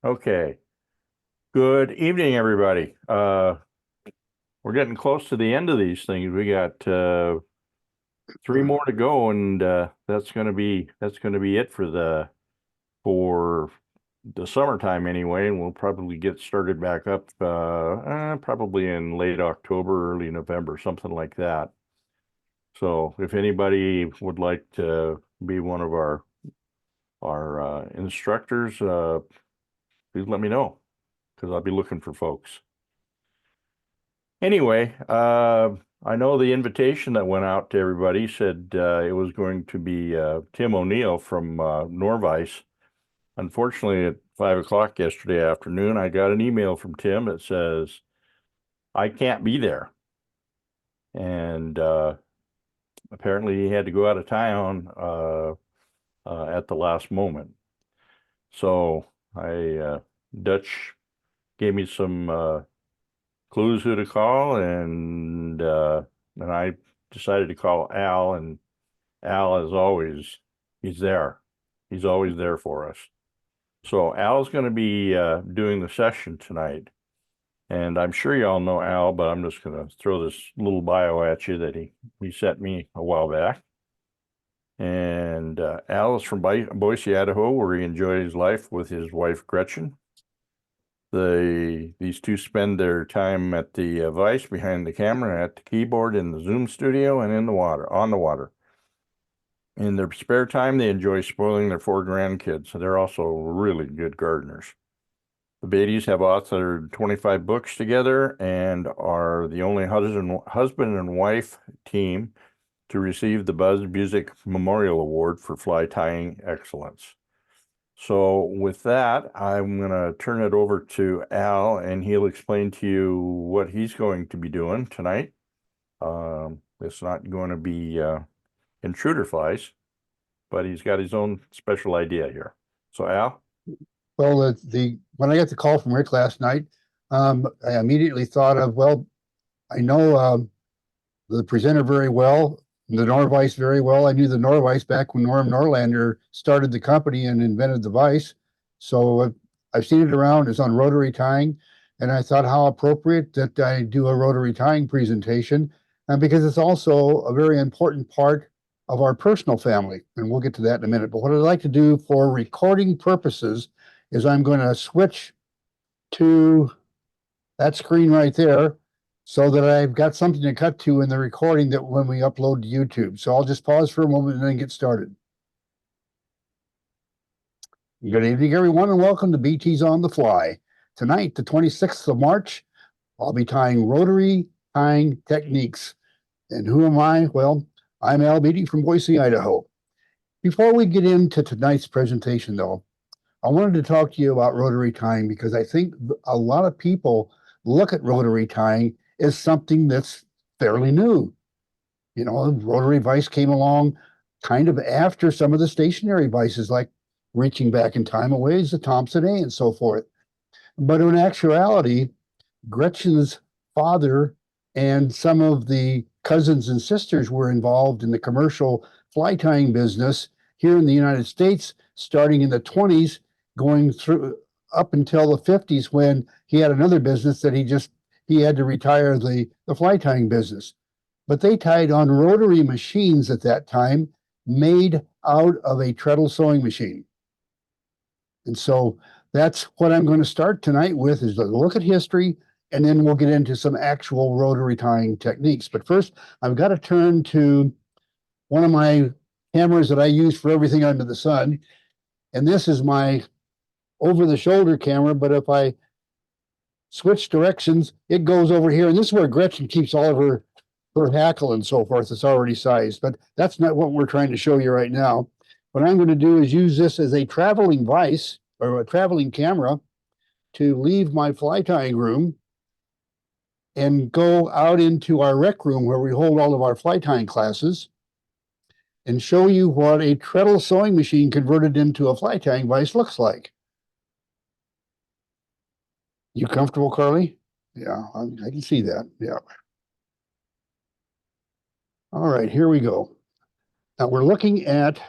Okay. Good evening, everybody. We're getting close to the end of these things. We got three more to go, and that's gonna be it for the summertime anyway. And we'll probably get started back up probably in late October, early November, something like that. So if anybody would like to be one of our instructors, please let me know because I'll be looking for folks. Anyway, I know the invitation that went out to everybody said it was going to be Tim O'Neill from Norvice. Unfortunately, at 5 o'clock yesterday afternoon, I got an email from Tim that says, I can't be there. And apparently he had to go out of town at the last moment. So Dutch gave me some clues who to call, and I decided to call Al, and Al, as always, he's there. He's always there for us. So Al's going to be doing the session tonight, and I'm sure y'all know Al, but I'm just going to throw this little bio at you that he sent me a while back. And Al is from Boise, Idaho, where he enjoys life with his wife Gretchen. These two spend their time at the vise, behind the camera, at the keyboard, in the Zoom studio, and on the water. In their spare time, they enjoy spoiling their 4 grandkids. So they're also really good gardeners. The Beatties have authored 25 books together and are the only husband and wife team to receive the Buzz Music Memorial Award for fly tying excellence. So with that, I'm going to turn it over to Al, and he'll explain to you what he's going to be doing tonight. It's not going to be intruder flies, but he's got his own special idea here. So Al? Well, when I got the call from Rick last night, I immediately thought of, well, I know the presenter very well, the Norvice very well. I knew the Norvice back when Norm Norlander started the company and invented the vise. So I've seen it around. It's on rotary tying. And I thought how appropriate that I do a rotary tying presentation, because it's also a very important part of our personal family. And we'll get to that in a minute. But what I'd like to do for recording purposes is I'm going to switch to that screen right there, so that I've got something to cut to in the recording that when we upload to YouTube. So I'll just pause for a moment and then get started. Good evening, everyone, and welcome to BT's On the Fly. Tonight, the 26th of March, I'll be tying rotary tying techniques. And who am I? Well, I'm Al Beatty from Boise, Idaho. Before we get into tonight's presentation, though, I wanted to talk to you about rotary tying because I think a lot of people look at rotary tying as something that's fairly new. You know, rotary vise came along kind of after some of the stationary vices, like reaching back in time a ways, the Thompson A and so forth. But in actuality, Gretchen's father and some of the cousins and sisters were involved in the commercial fly tying business here in the United States, starting in the 20s, going through up until the 50s, when he had another business that he had to retire the fly tying business. But they tied on rotary machines at that time, made out of a treadle sewing machine. And so that's what I'm going to start tonight with, is to look at history, and then we'll get into some actual rotary tying techniques. But first, I've got to turn to one of my cameras that I use for everything under the sun. And this is my over-the-shoulder camera, but if I switch directions, it goes over here. And this is where Gretchen keeps all of her hackle and so forth. It's already sized, but that's not what we're trying to show you right now. What I'm going to do is use this as a traveling vise, or a traveling camera, to leave my fly tying room and go out into our rec room where we hold all of our fly tying classes, and show you what a treadle sewing machine converted into a fly tying vise looks like. You comfortable, Carly? Yeah, I can see that. Yeah. All right, here we go. Now we're looking at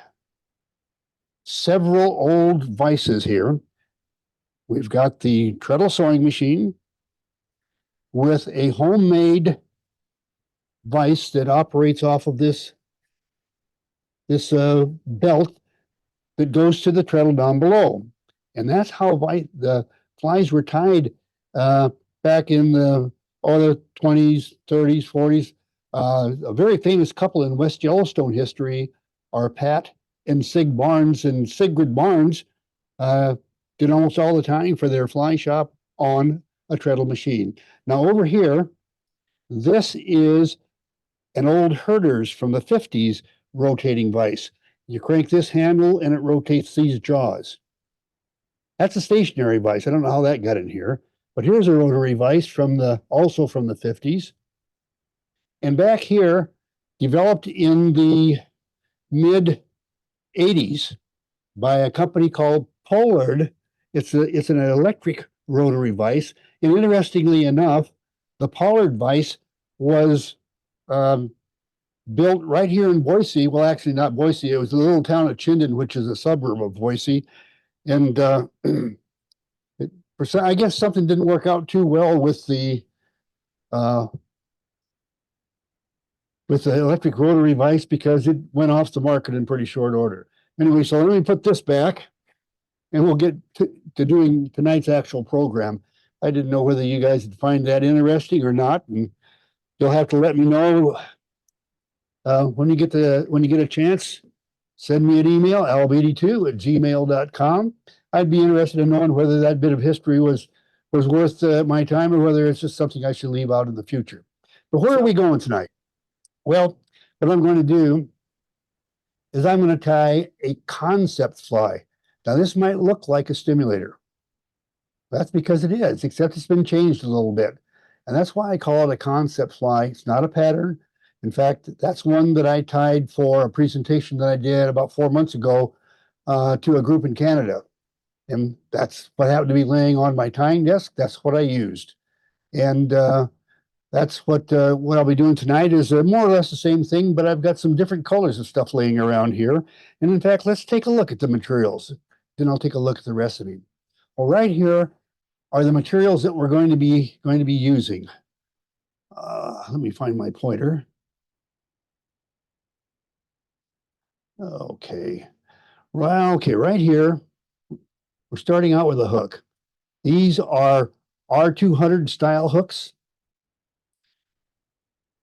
several old vices here. We've got the treadle sewing machine with a homemade vise that operates off of this belt that goes to the treadle down below. And that's how the flies were tied back in the 20s, 30s, 40s. A very famous couple in West Yellowstone history are Pat and Sig Barnes, and Sigrid Barnes did almost all the tying for their fly shop on a treadle machine. Now over here, this is an old Herder's from the 50s rotating vise. You crank this handle and it rotates these jaws. That's a stationary vise. I don't know how that got in here, but here's a rotary vise also from the 50s. And back here, developed in the mid 80s by a company called Pollard. It's an electric rotary vise. And interestingly enough, the Pollard vise was built right here in Boise. Well, actually not Boise. It was the little town of Chinden, which is a suburb of Boise. And I guess something didn't work out too well with the electric rotary vise because it went off the market in pretty short order. Anyway, so let me put this back and we'll get to doing tonight's actual program. I didn't know whether you guys would find that interesting or not, and you'll have to let me know when you get a chance. Send me an email, alb82@gmail.com. I'd be interested in knowing whether that bit of history was worth my time or whether it's just something I should leave out in the future. But where are we going tonight? Well, what I'm going to do is I'm going to tie a concept fly. Now, this might look like a stimulator. That's because it is, except it's been changed a little bit. And that's why I call it a concept fly. It's not a pattern. In fact, that's one that I tied for a presentation that I did about 4 months ago to a group in Canada. And that's what happened to be laying on my tying desk. That's what I used. And that's what I'll be doing tonight is more or less the same thing, but I've got some different colors of stuff laying around here. And in fact, let's take a look at the materials. Then I'll take a look at the recipe. Well, right here are the materials that we're going to be using. Let me find my pointer. Okay. Well, okay, right here, we're starting out with a hook. These are R200 style hooks.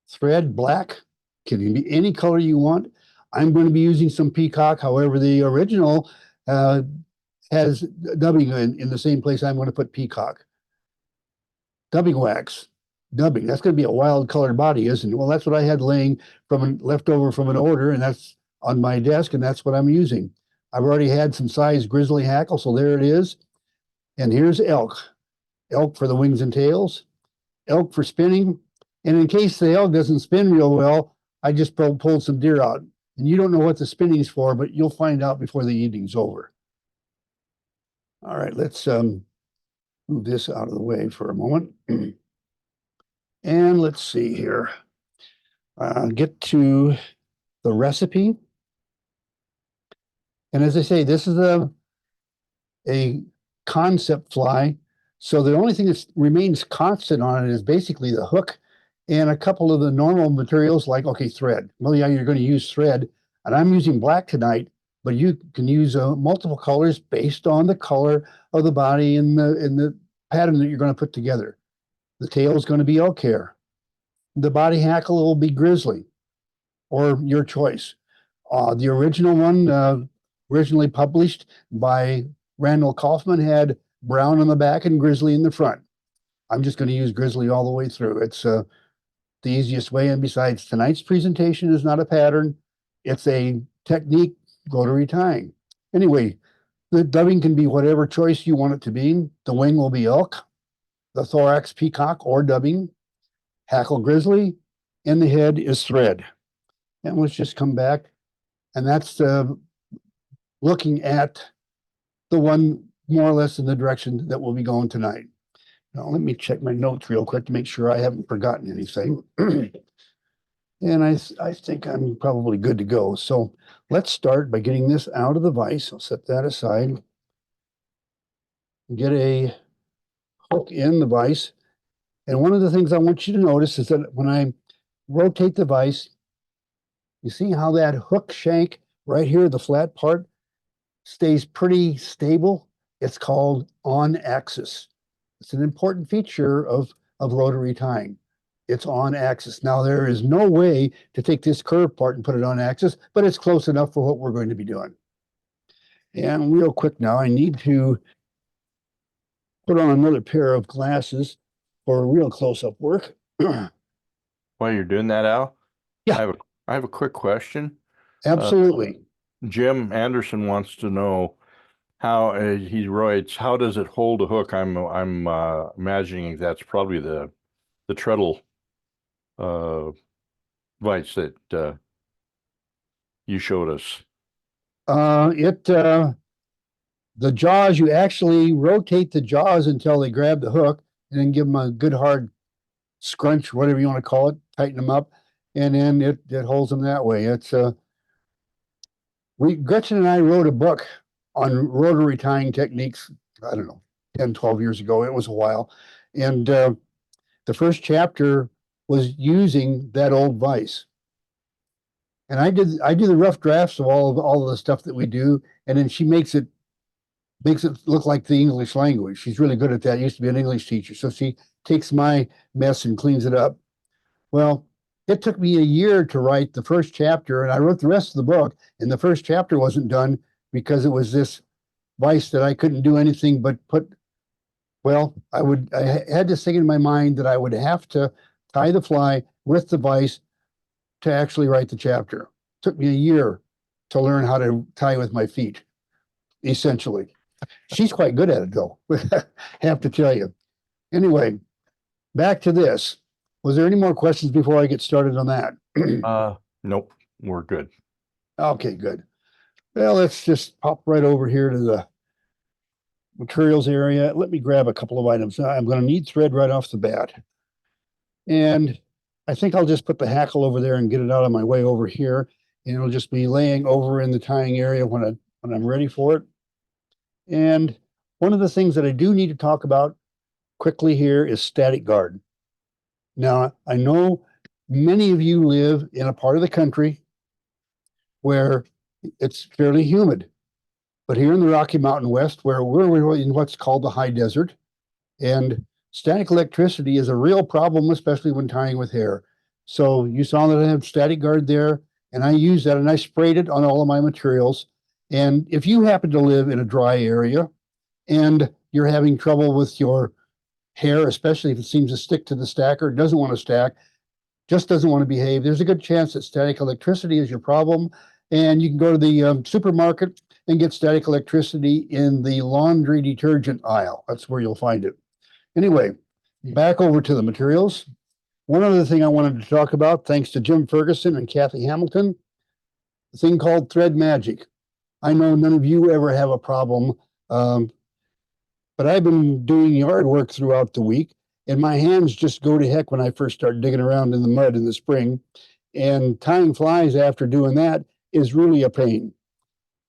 Thread black, can be any color you want. I'm going to be using some peacock. However, the original has dubbing in the same place. I'm going to put peacock. Dubbing wax. Dubbing. That's going to be a wild colored body, isn't it? Well, that's what I had laying left over from an order, and that's on my desk, and that's what I'm using. I've already had some size grizzly hackle, so there it is. And here's elk. Elk for the wings and tails. Elk for spinning. And in case the elk doesn't spin real well, I just pulled some deer out. And you don't know what the spinning's for, but you'll find out before the evening's over. All right, let's move this out of the way for a moment. And let's see here. Get to the recipe. And as I say, this is a concept fly. So the only thing that remains constant on it is basically the hook and a couple of the normal materials like, okay, thread. Well, yeah, you're going to use thread. And I'm using black tonight, but you can use multiple colors based on the color of the body and the pattern that you're going to put together. The tail is going to be elk hair. The body hackle will be grizzly, or your choice. The original one, originally published by Randall Kaufman, had brown on the back and grizzly in the front. I'm just going to use grizzly all the way through. It's the easiest way. And besides, tonight's presentation is not a pattern. It's a technique, rotary tying. Anyway, the dubbing can be whatever choice you want it to be. The wing will be elk, the thorax peacock or dubbing, hackle grizzly, and the head is thread. And let's just come back. And that's looking at the one more or less in the direction that we'll be going tonight. Now, let me check my notes real quick to make sure I haven't forgotten anything. And I think I'm probably good to go. So let's start by getting this out of the vise. I'll set that aside. get a hook in the vise. And one of the things I want you to notice is that when I rotate the vise, you see how that hook shank right here, the flat part, stays pretty stable. It's called on axis. It's an important feature of rotary tying. It's on axis. Now, there is no way to take this curved part and put it on axis, but it's close enough for what we're going to be doing. And real quick now, I need to put on another pair of glasses for real close-up work. While you're doing that, Al, Yeah, I have a quick question. absolutely. Jim Anderson wants to know how he writes, how does it hold a hook? I'm imagining that's probably the treadle vise that you showed us. The jaws, you actually rotate the jaws until they grab the hook and then give them a good hard scrunch, whatever you want to call it, tighten them up, and then it holds them that way. Gretchen and I wrote a book on rotary tying techniques, I don't know, 10, 12 years ago. It was a while. And the first chapter was using that old vise. And I do the rough drafts of all of the stuff that we do, and then she makes it look like the English language. She's really good at that. Used to be an English teacher. So she takes my mess and cleans it up. Well, it took me a year to write the first chapter, and I wrote the rest of the book, and the first chapter wasn't done because it was this vice that I couldn't do anything but I had this thing in my mind that I would have to tie the fly with the vice to actually write the chapter. It took me a year to learn how to tie with my feet, essentially. She's quite good at it, though, have to tell you. Anyway, back to this. Was there any more questions before I get started on that? Nope, we're good. Okay, good. Well, let's just pop right over here to the materials area. Let me grab a couple of items. I'm going to need thread right off the bat. And I think I'll just put the hackle over there and get it out of my way over here. And it'll just be laying over in the tying area when I'm ready for it. And one of the things that I do need to talk about quickly here is static guard. Now, I know many of you live in a part of the country where it's fairly humid. But here in the Rocky Mountain West, where we're in what's called the high desert, and static electricity is a real problem, especially when tying with hair. So you saw that I have static guard there, and I use that and I sprayed it on all of my materials. And if you happen to live in a dry area and you're having trouble with your hair, especially if it seems to stick to the stacker, doesn't want to stack, just doesn't want to behave, there's a good chance that static electricity is your problem. And you can go to the supermarket and get static electricity in the laundry detergent aisle. That's where you'll find it. Anyway, back over to the materials. One other thing I wanted to talk about, thanks to Jim Ferguson and Kathy Hamilton, a thing called thread magic. I know none of you ever have a problem, but I've been doing yard work throughout the week, and my hands just go to heck when I first start digging around in the mud in the spring. And tying flies after doing that is really a pain.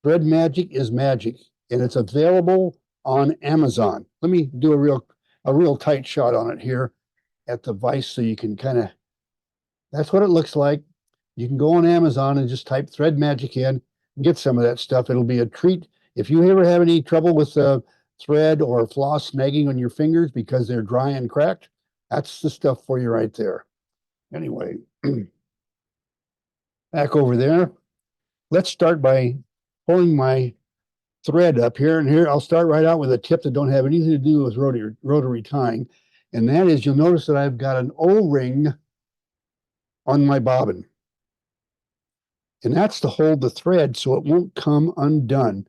Thread magic is magic, and it's available on Amazon. Let me do a real tight shot on it here at the vise so you can that's what it looks like. You can go on Amazon and just type thread magic in and get some of that stuff. It'll be a treat. If you ever have any trouble with thread or floss snagging on your fingers because they're dry and cracked, that's the stuff for you right there. Anyway, back over there. Let's start by pulling my thread up here. And here, I'll start right out with a tip that don't have anything to do with rotary tying. And that is, you'll notice that I've got an O-ring on my bobbin. And that's to hold the thread so it won't come undone.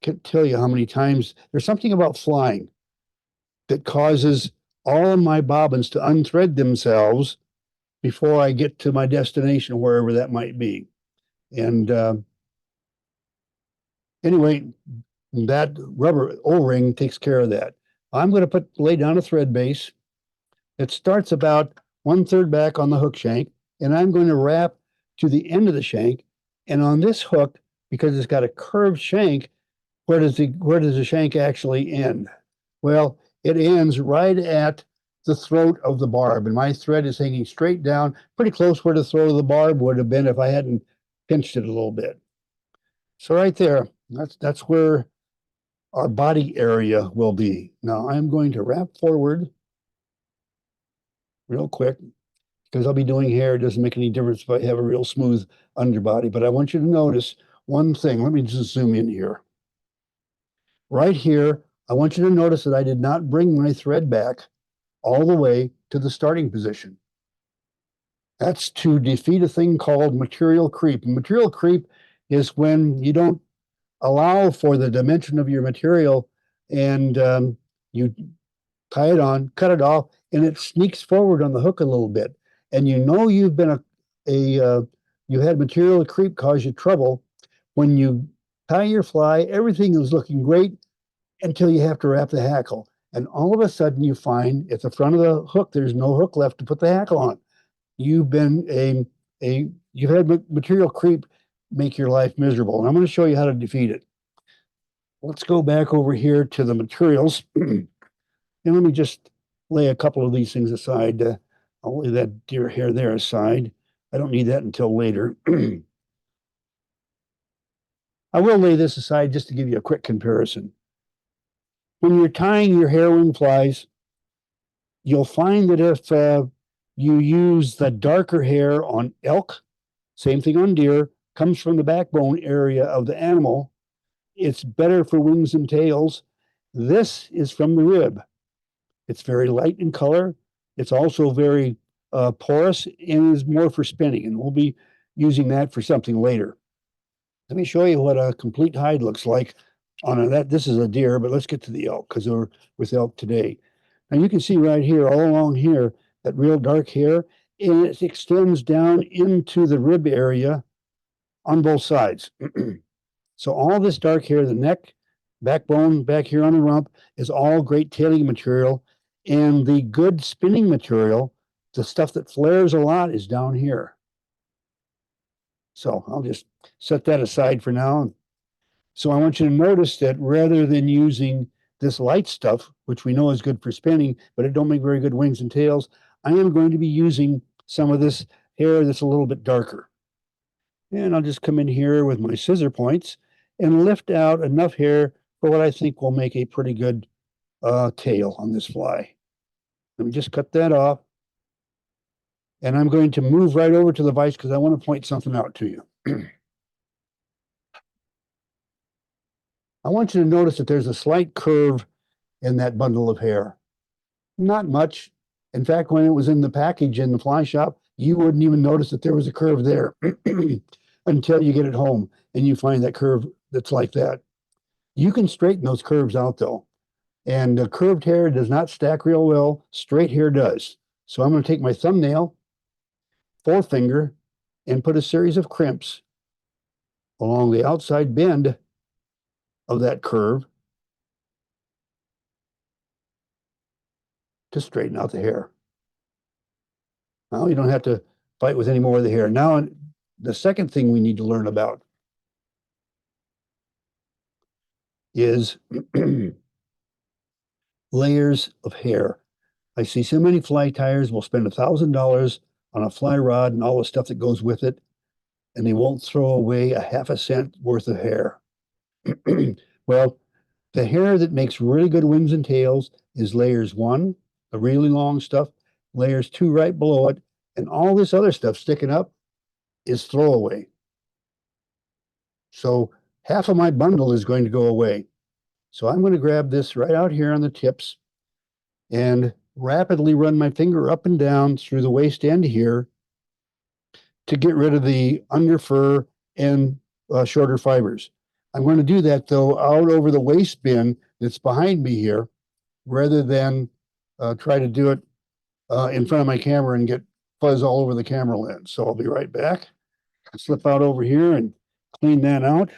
Can't tell you how many times there's something about flying that causes all of my bobbins to unthread themselves before I get to my destination, wherever that might be. And anyway, that rubber O-ring takes care of that. I'm going to lay down a thread base. It starts about 1/3 back on the hook shank, and I'm going to wrap to the end of the shank. And on this hook, because it's got a curved shank, where does the shank actually end? Well, it ends right at the throat of the barb, and my thread is hanging straight down, pretty close where the throat of the barb would have been if I hadn't pinched it a little bit. So right there, that's where our body area will be. Now I'm going to wrap forward real quick because I'll be doing hair. It doesn't make any difference if I have a real smooth underbody, but I want you to notice one thing. Let me just zoom in here. Right here, I want you to notice that I did not bring my thread back all the way to the starting position. That's to defeat a thing called material creep. And material creep is when you don't allow for the dimension of your material and you tie it on, cut it off, and it sneaks forward on the hook a little bit. And you know you've been you had material creep cause you trouble when you tie your fly. Everything is looking great until you have to wrap the hackle, and all of a sudden you find at the front of the hook there's no hook left to put the hackle on. You've been you've had material creep make your life miserable, and I'm going to show you how to defeat it. Let's go back over here to the materials. And let me just lay a couple of these things aside. I'll lay that deer hair there aside. I don't need that until later. I will lay this aside just to give you a quick comparison. When you're tying your hairwing flies, you'll find that if you use the darker hair on elk, same thing on deer, comes from the backbone area of the animal, it's better for wings and tails. This is from the rib. It's very light in color. It's also very porous and is more for spinning. And we'll be using that for something later. Let me show you what a complete hide looks like on that. This is a deer, but let's get to the elk because we're with elk today. And you can see right here, all along here, that real dark hair, and it extends down into the rib area on both sides. So all this dark hair, the neck, backbone, back here on the rump, is all great tailing material. And the good spinning material, the stuff that flares a lot, is down here. So I'll just set that aside for now. So I want you to notice that rather than using this light stuff, which we know is good for spinning, but it don't make very good wings and tails, I am going to be using some of this hair that's a little bit darker. And I'll just come in here with my scissor points and lift out enough hair for what I think will make a pretty good tail on this fly. Let me just cut that off. And I'm going to move right over to the vise because I want to point something out to you. I want you to notice that there's a slight curve in that bundle of hair. Not much. In fact, when it was in the package in the fly shop, you wouldn't even notice that there was a curve there until you get it home and you find that curve that's like that. You can straighten those curves out though. And curved hair does not stack real well. Straight hair does. So I'm going to take my thumbnail, forefinger, and put a series of crimps along the outside bend of that curve to straighten out the hair. Now you don't have to fight with any more of the hair. Now, the second thing we need to learn about is layers of hair. I see so many fly tyers will spend $1,000 on a fly rod and all the stuff that goes with it, and they won't throw away a half a cent worth of hair. Well, the hair that makes really good wings and tails is layers 1, the really long stuff, layers 2 right below it, and all this other stuff sticking up is throwaway. So half of my bundle is going to go away. So I'm going to grab this right out here on the tips and rapidly run my finger up and down through the waist end here to get rid of the under fur and shorter fibers. I'm going to do that though out over the waist bin that's behind me here, rather than try to do it in front of my camera and get fuzz all over the camera lens. So I'll be right back. I'll slip out over here and clean that out.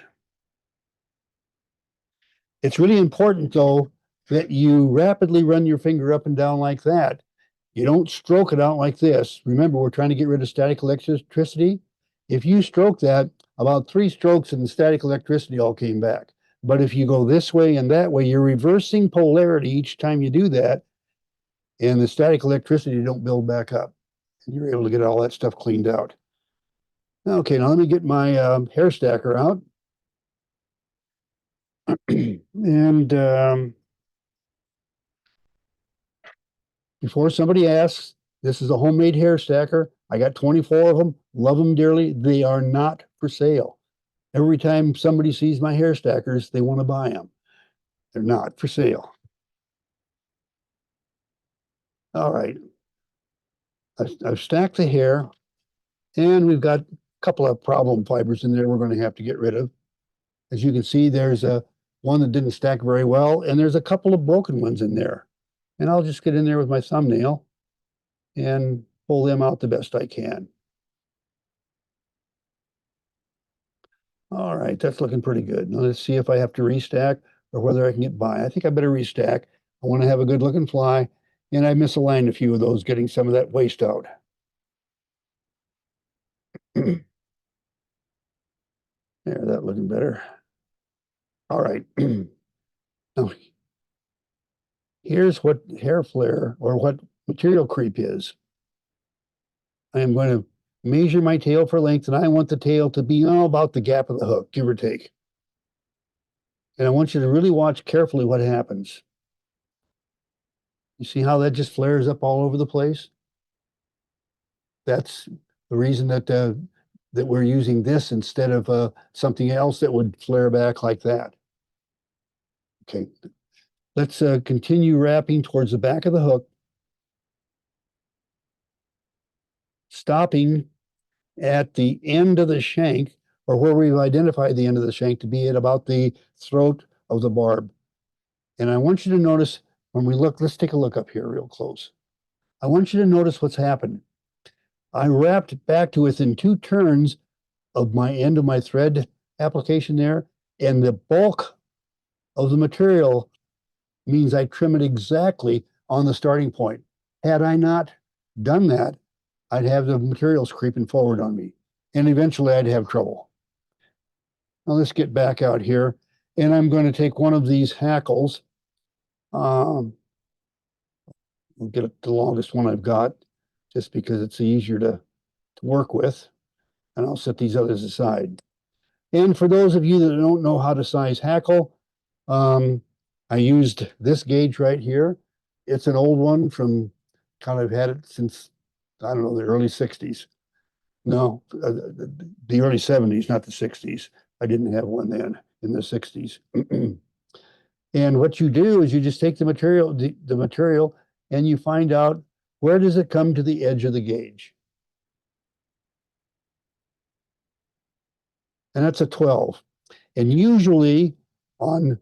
It's really important though that you rapidly run your finger up and down like that. You don't stroke it out like this. Remember, we're trying to get rid of static electricity. If you stroke that, about 3 strokes and the static electricity all came back. But if you go this way and that way, you're reversing polarity each time you do that, and the static electricity don't build back up. And you're able to get all that stuff cleaned out. Okay, now let me get my hair stacker out. And before somebody asks, this is a homemade hair stacker. I got 24 of them, love them dearly. They are not for sale. Every time somebody sees my hair stackers, they want to buy them. They're not for sale. All right. I've stacked the hair, and we've got a couple of problem fibers in there we're going to have to get rid of. As you can see, there's one that didn't stack very well, and there's a couple of broken ones in there. And I'll just get in there with my thumbnail and pull them out the best I can. All right, that's looking pretty good. Now let's see if I have to restack or whether I can get by. I think I better restack. I want to have a good looking fly, and I misaligned a few of those, getting some of that waste out. There, that looking better. All right. Now, here's what hair flare or what material creep is. I am going to measure my tail for length, and I want the tail to be about the gap of the hook, give or take. And I want you to really watch carefully what happens. You see how that just flares up all over the place? That's the reason that that we're using this instead of something else that would flare back like that. Okay, let's continue wrapping towards the back of the hook, stopping at the end of the shank, or where we've identified the end of the shank to be at about the throat of the barb. And I want you to notice when we look, let's take a look up here real close. I want you to notice what's happened. I wrapped back to within 2 turns of my end of my thread application there, and the bulk of the material means I trim it exactly on the starting point. Had I not done that, I'd have the materials creeping forward on me, and eventually I'd have trouble. Now let's get back out here, and I'm going to take one of these hackles. We'll get the longest one I've got, just because it's easier to work with, and I'll set these others aside. And for those of you that don't know how to size hackle, I used this gauge right here. It's an old one from, kind of had it since, I don't know, the early 60s. No, the early 70s, not the 60s. I didn't have one then in the 60s. And what you do is you just take the material and you find out where does it come to the edge of the gauge. And that's a 12. And usually on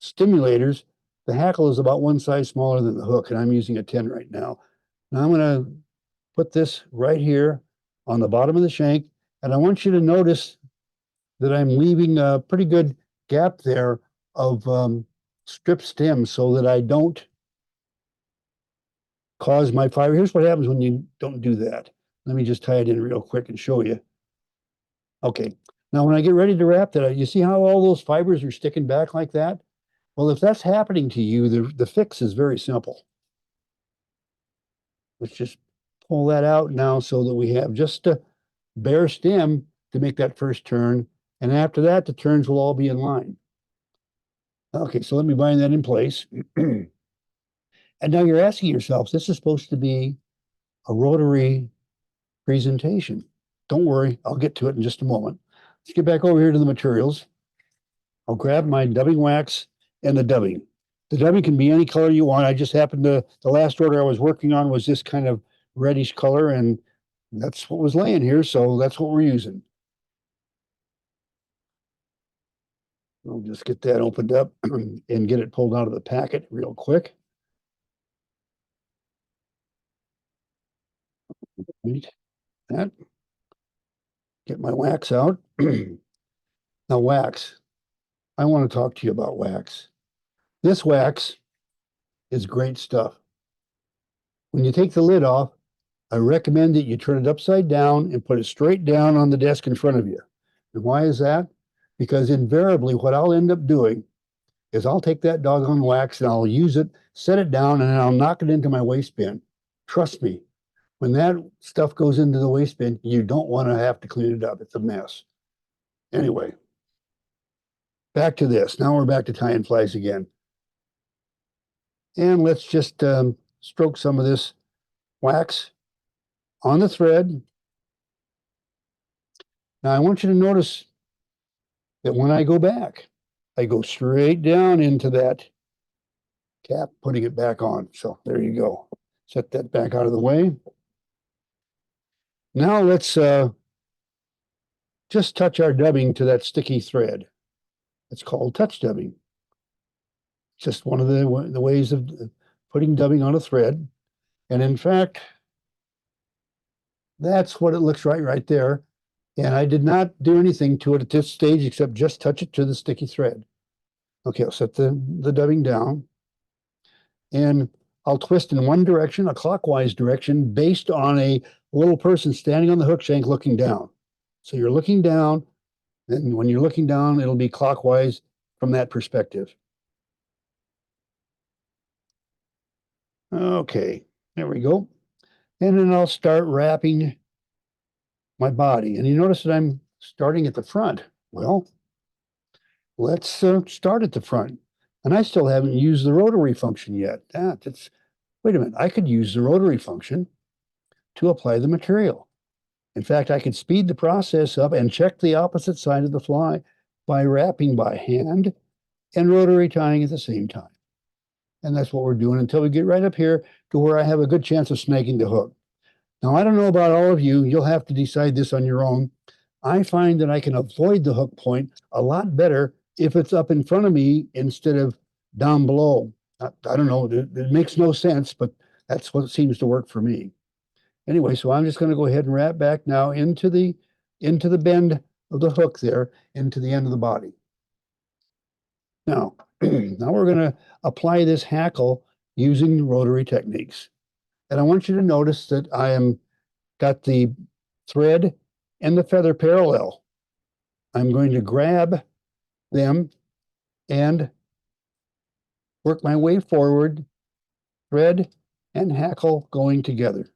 stimulators, the hackle is about one size smaller than the hook, and I'm using a 10 right now. Now I'm going to put this right here on the bottom of the shank, and I want you to notice that I'm leaving a pretty good gap there of strip stem so that I don't cause my fiber. Here's what happens when you don't do that. Let me just tie it in real quick and show you. Okay, now when I get ready to wrap that, you see how all those fibers are sticking back like that? Well, if that's happening to you, the fix is very simple. Let's just pull that out now so that we have just a bare stem to make that first turn. And after that, the turns will all be in line. Okay, so let me bind that in place. And now you're asking yourself, this is supposed to be a rotary presentation. Don't worry, I'll get to it in just a moment. Let's get back over here to the materials. I'll grab my dubbing wax and the dubbing. The dubbing can be any color you want. I just happened to, the last order I was working on was this kind of reddish color, and that's what was laying here, so that's what we're using. I'll just get that opened up and get it pulled out of the packet real quick. Right. That. Get my wax out. Now, wax. I want to talk to you about wax. This wax is great stuff. When you take the lid off, I recommend that you turn it upside down and put it straight down on the desk in front of you. And why is that? because invariably what I'll end up doing is I'll take that doggone wax and I'll use it, set it down, and then I'll knock it into my waste bin. Trust me, when that stuff goes into the waste bin, you don't want to have to clean it up. It's a mess. Anyway, back to this. Now we're back to tying flies again. And let's just stroke some of this wax on the thread. Now I want you to notice that when I go back, I go straight down into that cap, putting it back on. So there you go. Set that back out of the way. Now let's just touch our dubbing to that sticky thread. It's called touch dubbing. Just one of the ways of putting dubbing on a thread. And in fact, that's what it looks right there. And I did not do anything to it at this stage except just touch it to the sticky thread. Okay, I'll set the dubbing down. And I'll twist in one direction, a clockwise direction, based on a little person standing on the hook shank looking down. So you're looking down, and when you're looking down, it'll be clockwise from that perspective. Okay, there we go. And then I'll start wrapping my body. And you notice that I'm starting at the front. Well, let's start at the front. And I still haven't used the rotary function yet. Wait a minute, I could use the rotary function to apply the material. In fact, I could speed the process up and check the opposite side of the fly by wrapping by hand and rotary tying at the same time. And that's what we're doing until we get right up here to where I have a good chance of snagging the hook. Now, I don't know about all of you. You'll have to decide this on your own. I find that I can avoid the hook point a lot better if it's up in front of me instead of down below. I don't know. It makes no sense, but that's what seems to work for me. Anyway, so I'm just going to go ahead and wrap back now into the bend of the hook there, into the end of the body. Now, now we're going to apply this hackle using rotary techniques. And I want you to notice that I am got the thread and the feather parallel. I'm going to grab them and work my way forward, thread and hackle going together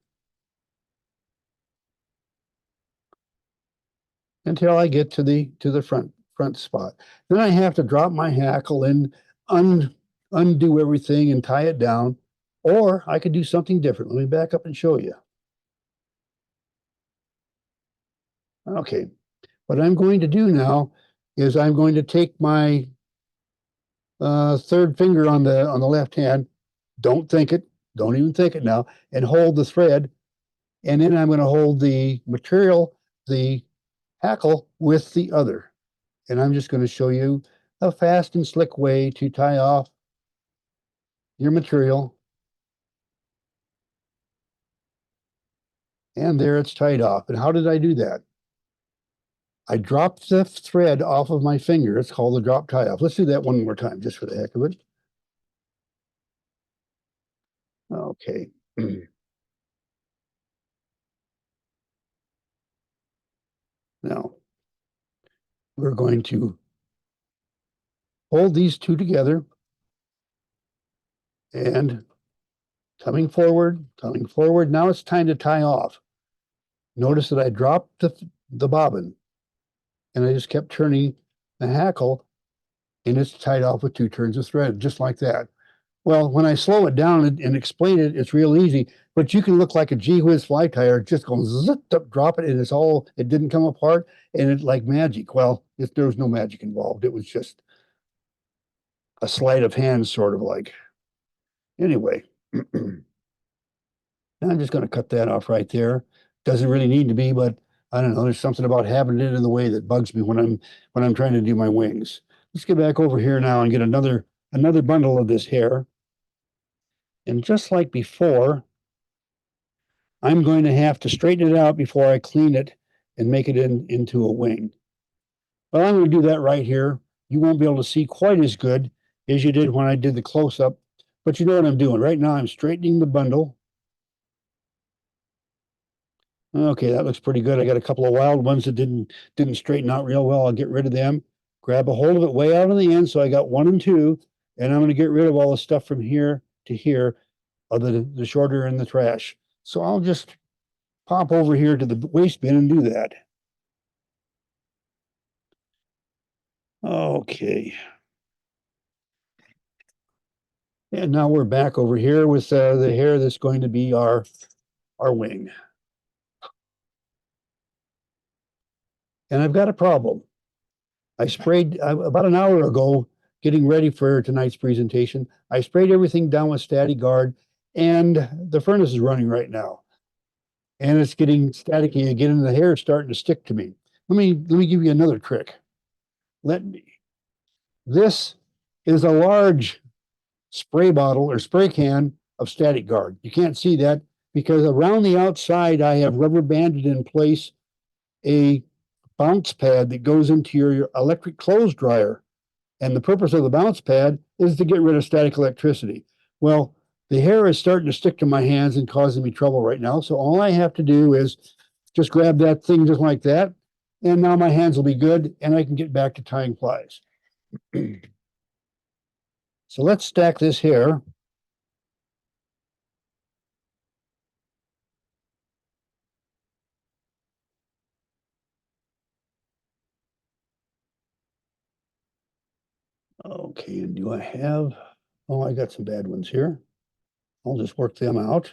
until I get to the front spot. Then I have to drop my hackle and undo everything and tie it down, or I could do something different. Let me back up and show you. Okay, what I'm going to do now is I'm going to take my third finger on the left hand. Don't even think it now, and hold the thread. And then I'm going to hold the material, the hackle, with the other. And I'm just going to show you a fast and slick way to tie off your material. And there it's tied off. And how did I do that? I dropped the thread off of my finger. It's called the drop tie off. Let's do that one more time, just for the heck of it. Okay. Now, we're going to hold these two together and coming forward. Now it's time to tie off. Notice that I dropped the bobbin and I just kept turning the hackle, and it's tied off with 2 turns of thread, just like that. Well, when I slow it down and explain it, it's real easy, but you can look like a gee whiz fly tire, just going zip up, drop it, and it didn't come apart, and it's like magic. Well, there was no magic involved. It was just a sleight of hand, sort of like. Anyway, I'm just going to cut that off right there. Doesn't really need to be, but I don't know. There's something about having it in the way that bugs me when I'm trying to do my wings. Let's get back over here now and get another bundle of this hair. And just like before, I'm going to have to straighten it out before I clean it and make it into a wing. Well, I'm going to do that right here. You won't be able to see quite as good as you did when I did the close-up, but you know what I'm doing. Right now, I'm straightening the bundle. Okay, that looks pretty good. I got a couple of wild ones that didn't straighten out real well. I'll get rid of them. grab a hold of it way out on the end. So I got 1 and 2, and I'm going to get rid of all the stuff from here to here, of the shorter in the trash. So I'll just pop over here to the waste bin and do that. Okay. And now we're back over here with the hair that's going to be our wing. And I've got a problem. I sprayed about an hour ago, getting ready for tonight's presentation. I sprayed everything down with Static Guard, and the furnace is running right now. And it's getting staticky again, and the hair is starting to stick to me. Let me give you another trick. This is a large spray bottle or spray can of Static Guard. You can't see that because around the outside, I have rubber banded in place a bounce pad that goes into your electric clothes dryer. And the purpose of the bounce pad is to get rid of static electricity. Well, the hair is starting to stick to my hands and causing me trouble right now. So all I have to do is just grab that thing just like that. And now my hands will be good and I can get back to tying flies. So let's stack this hair. Okay, and do I have, oh, I got some bad ones here. I'll just work them out.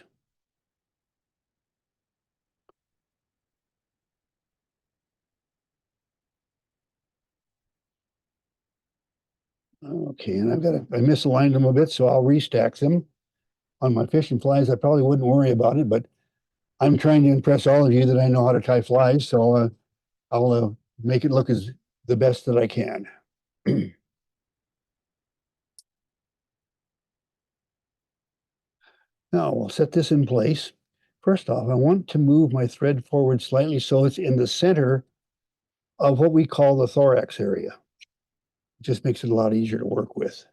Okay, and I misaligned them a bit, so I'll restack them. On my fishing flies, I probably wouldn't worry about it, but I'm trying to impress all of you that I know how to tie flies, so I'll make it look as the best that I can. Now we'll set this in place. First off, I want to move my thread forward slightly so it's in the center of what we call the thorax area. It just makes it a lot easier to work with.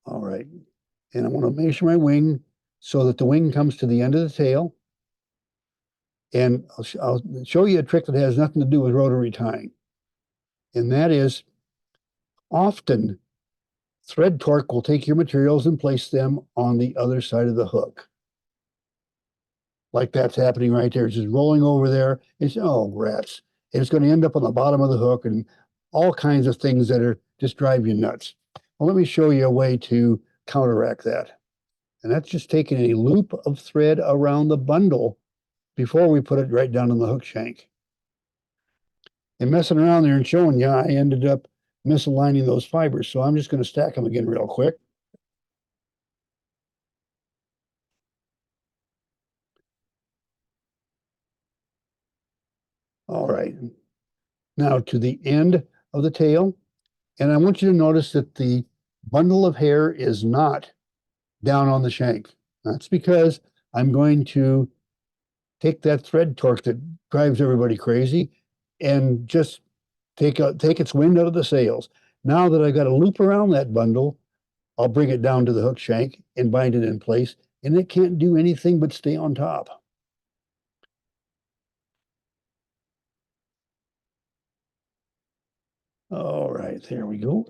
All right, and I want to measure my wing so that the wing comes to the end of the tail. And I'll show you a trick that has nothing to do with rotary tying. And that is, often thread torque will take your materials and place them on the other side of the hook. Like that's happening right there. It's just rolling over there. It's, oh, rats. And it's going to end up on the bottom of the hook and all kinds of things that are just drive you nuts. Well, let me show you a way to counteract that. And that's just taking a loop of thread around the bundle before we put it right down on the hook shank. And messing around there and showing you, I ended up misaligning those fibers. So I'm just going to stack them again real quick. All right. Now to the end of the tail. And I want you to notice that the bundle of hair is not down on the shank. That's because I'm going to take that thread torque that drives everybody crazy and just take its wind out of the sails. Now that I got a loop around that bundle, I'll bring it down to the hook shank and bind it in place, and it can't do anything but stay on top. All right, there we go.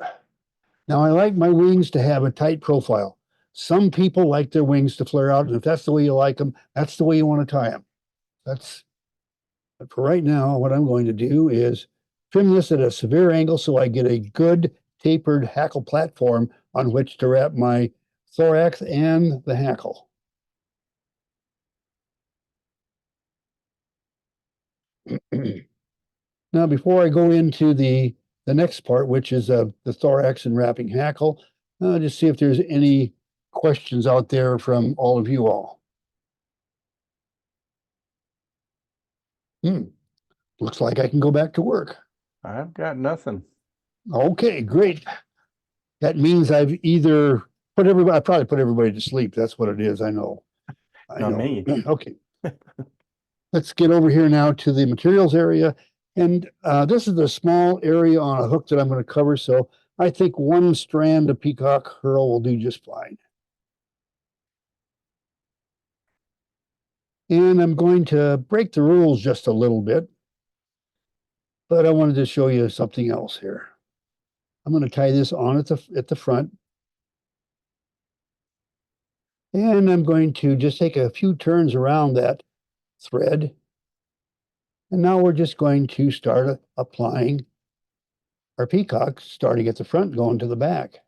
Now I like my wings to have a tight profile. Some people like their wings to flare out, and if that's the way you like them, that's the way you want to tie them. But for right now, what I'm going to do is trim this at a severe angle so I get a good tapered hackle platform on which to wrap my thorax and the hackle. Now, before I go into the next part, which is the thorax and wrapping hackle, just see if there's any questions out there from all of you all. Looks like I can go back to work. I've got nothing. Okay, great. That means I've either put everybody, I probably put everybody to sleep. That's what it is. I know. Not me. Okay. Let's get over here now to the materials area. And this is the small area on a hook that I'm going to cover. So I think one strand of peacock herl will do just fine. And I'm going to break the rules just a little bit. But I wanted to show you something else here. I'm going to tie this on at the front. And I'm going to just take a few turns around that thread. And now we're just going to start applying our peacock, starting at the front, going to the back.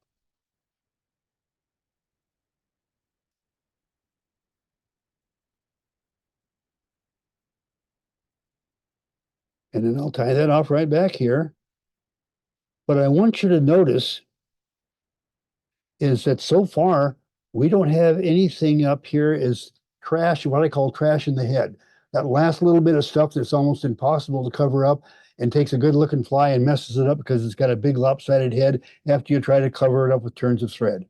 And then I'll tie that off right back here. But I want you to notice is that so far, we don't have anything up here as trash, what I call trash in the head. That last little bit of stuff that's almost impossible to cover up and takes a good looking fly and messes it up because it's got a big lopsided head after you try to cover it up with turns of thread.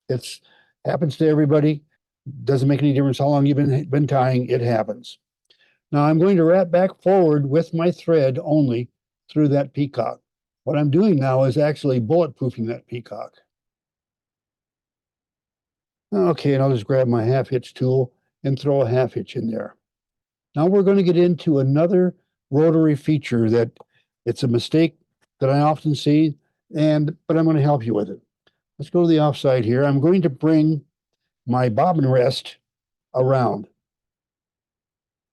It's happens to everybody. Doesn't make any difference how long you've been tying, it happens. Now I'm going to wrap back forward with my thread only through that peacock. What I'm doing now is actually bulletproofing that peacock. Okay, and I'll just grab my half hitch tool and throw a half hitch in there. Now we're going to get into another rotary feature that it's a mistake that I often see, but I'm going to help you with it. Let's go to the offside here. I'm going to bring my bobbin rest around.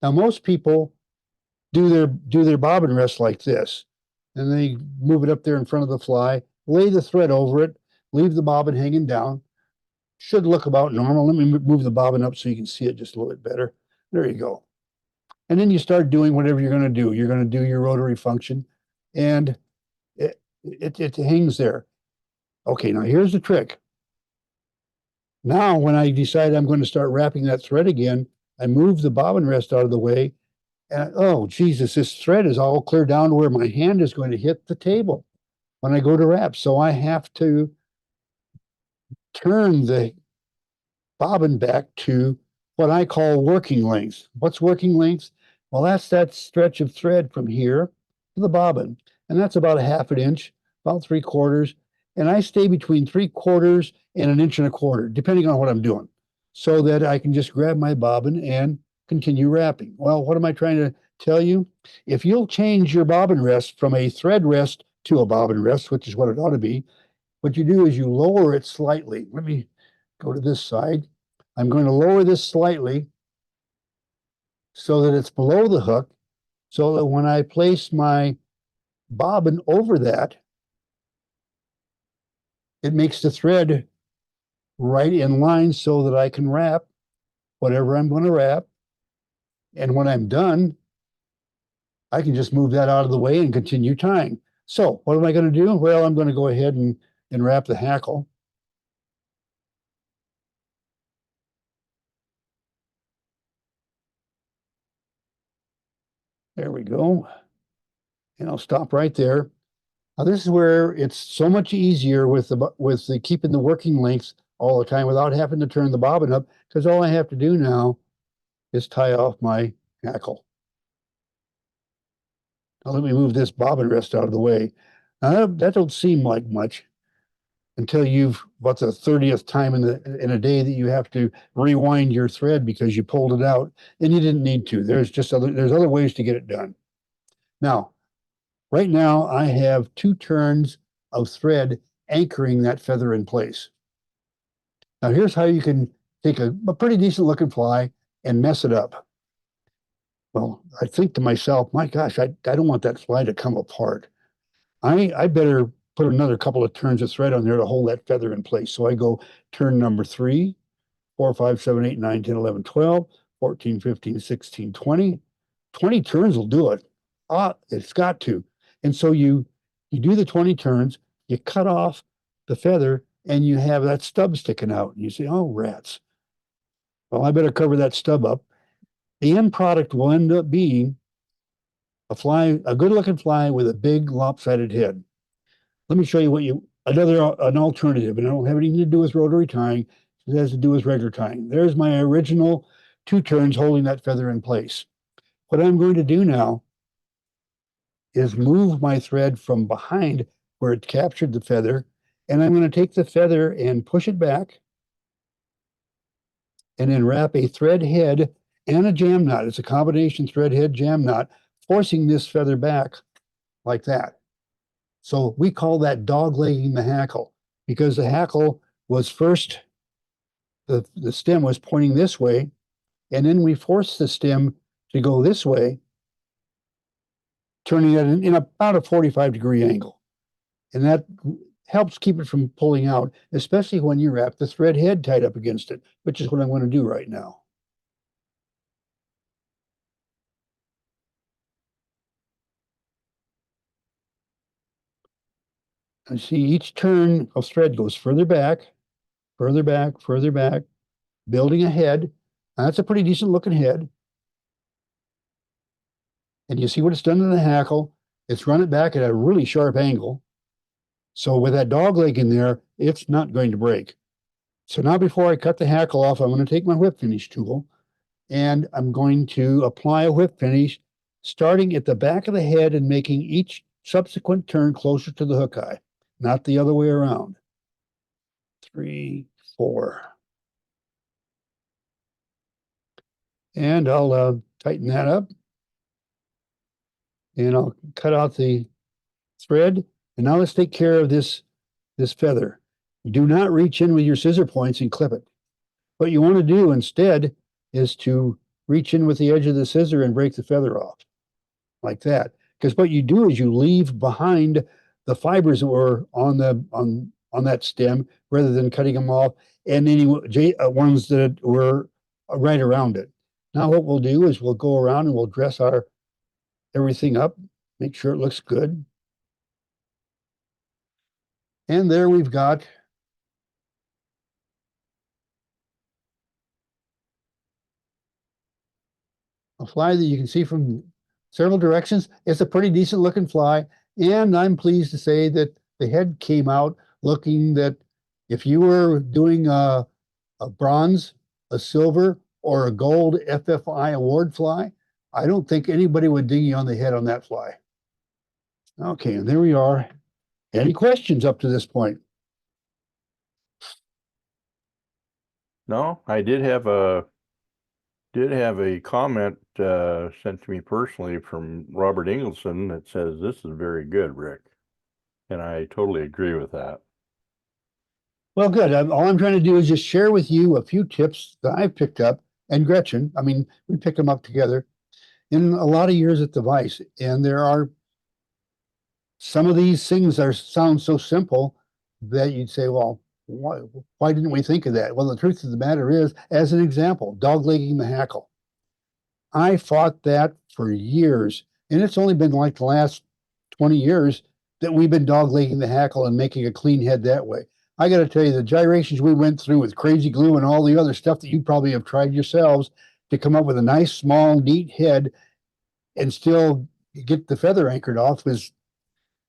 Now most people do their bobbin rest like this, and they move it up there in front of the fly, lay the thread over it, leave the bobbin hanging down. Should look about normal. Let me move the bobbin up so you can see it just a little bit better. There you go. And then you start doing whatever you're going to do. You're going to do your rotary function, and it hangs there. Okay, now here's the trick. Now, when I decide I'm going to start wrapping that thread again, I move the bobbin rest out of the way, and oh, Jesus, this thread is all clear down to where my hand is going to hit the table when I go to wrap. So I have to turn the bobbin back to what I call working length. What's working length? Well, that's that stretch of thread from here to the bobbin. And that's about a half an inch, about 3/4. And I stay between 3/4 and 1.25 inches, depending on what I'm doing, so that I can just grab my bobbin and continue wrapping. Well, what am I trying to tell you? If you'll change your bobbin rest from a thread rest to a bobbin rest, which is what it ought to be, what you do is you lower it slightly. Let me go to this side. I'm going to lower this slightly so that it's below the hook, so that when I place my bobbin over that, it makes the thread right in line so that I can wrap whatever I'm going to wrap. And when I'm done, I can just move that out of the way and continue tying. So what am I going to do? Well, I'm going to go ahead and wrap the hackle. There we go. And I'll stop right there. Now this is where it's so much easier with the keeping the working lengths all the time without having to turn the bobbin up, because all I have to do now is tie off my hackle. Now let me move this bobbin rest out of the way. Now that don't seem like much until you've about the 30th time in a day that you have to rewind your thread because you pulled it out and you didn't need to. There's other ways to get it done. Now, right now I have 2 turns of thread anchoring that feather in place. Now here's how you can take a pretty decent looking fly and mess it up. Well, I think to myself, my gosh, I don't want that fly to come apart. I better put another couple of turns of thread on there to hold that feather in place. So I go turn number 3, 4, 5, 7, 8, 9, 10, 11, 12, 14, 15, 16, 20. 20 turns will do it. It's got to. And so you do the 20 turns, you cut off the feather, and you have that stub sticking out. And you say, oh, rats. Well, I better cover that stub up. The end product will end up being a good looking fly with a big lopsided head. Let me show you an alternative, and I don't have anything to do with rotary tying. It has to do with regular tying. There's my original 2 turns holding that feather in place. What I'm going to do now is move my thread from behind where it captured the feather, and I'm going to take the feather and push it back, and then wrap a thread head and a jam knot. It's a combination thread head jam knot, forcing this feather back like that. So we call that dog-legging the hackle, because the hackle was first, the stem was pointing this way, and then we forced the stem to go this way, turning it in about a 45-degree angle. And that helps keep it from pulling out, especially when you wrap the thread head tied up against it, which is what I'm going to do right now. And see, each turn of thread goes further back, further back, further back, building a head. Now, that's a pretty decent looking head. And you see what it's done to the hackle. It's run it back at a really sharp angle. So with that dog leg in there, it's not going to break. So now before I cut the hackle off, I'm going to take my whip finish tool and I'm going to apply a whip finish starting at the back of the head and making each subsequent turn closer to the hook eye, not the other way around. 3, 4. And I'll tighten that up. And I'll cut out the thread. And now let's take care of this feather. Do not reach in with your scissor points and clip it. What you want to do instead is to reach in with the edge of the scissor and break the feather off like that. Because what you do is you leave behind the fibers that were on that stem rather than cutting them off, and any ones that were right around it. Now what we'll do is we'll go around and we'll dress everything up, make sure it looks good. And there we've got a fly that you can see from several directions. It's a pretty decent looking fly. And I'm pleased to say that the head came out looking that if you were doing a bronze, a silver, or a gold FFI award fly, I don't think anybody would ding you on the head on that fly. Okay, and there we are. Any questions up to this point? No, I did have a comment sent to me personally from Robert Ingleson that says this is very good, Rick, and I totally agree with that. Well, good. All I'm trying to do is just share with you a few tips that I've picked up, and Gretchen. I mean, we picked them up together in a lot of years at the Vice, and there are some of these things sound so simple that you'd say, well, why didn't we think of that? Well, the truth of the matter is, as an example, dog-legging the hackle. I fought that for years, and it's only been like the last 20 years that we've been dog-legging the hackle and making a clean head that way. I got to tell you, the gyrations we went through with crazy glue and all the other stuff that you probably have tried yourselves to come up with a nice, small, neat head and still get the feather anchored off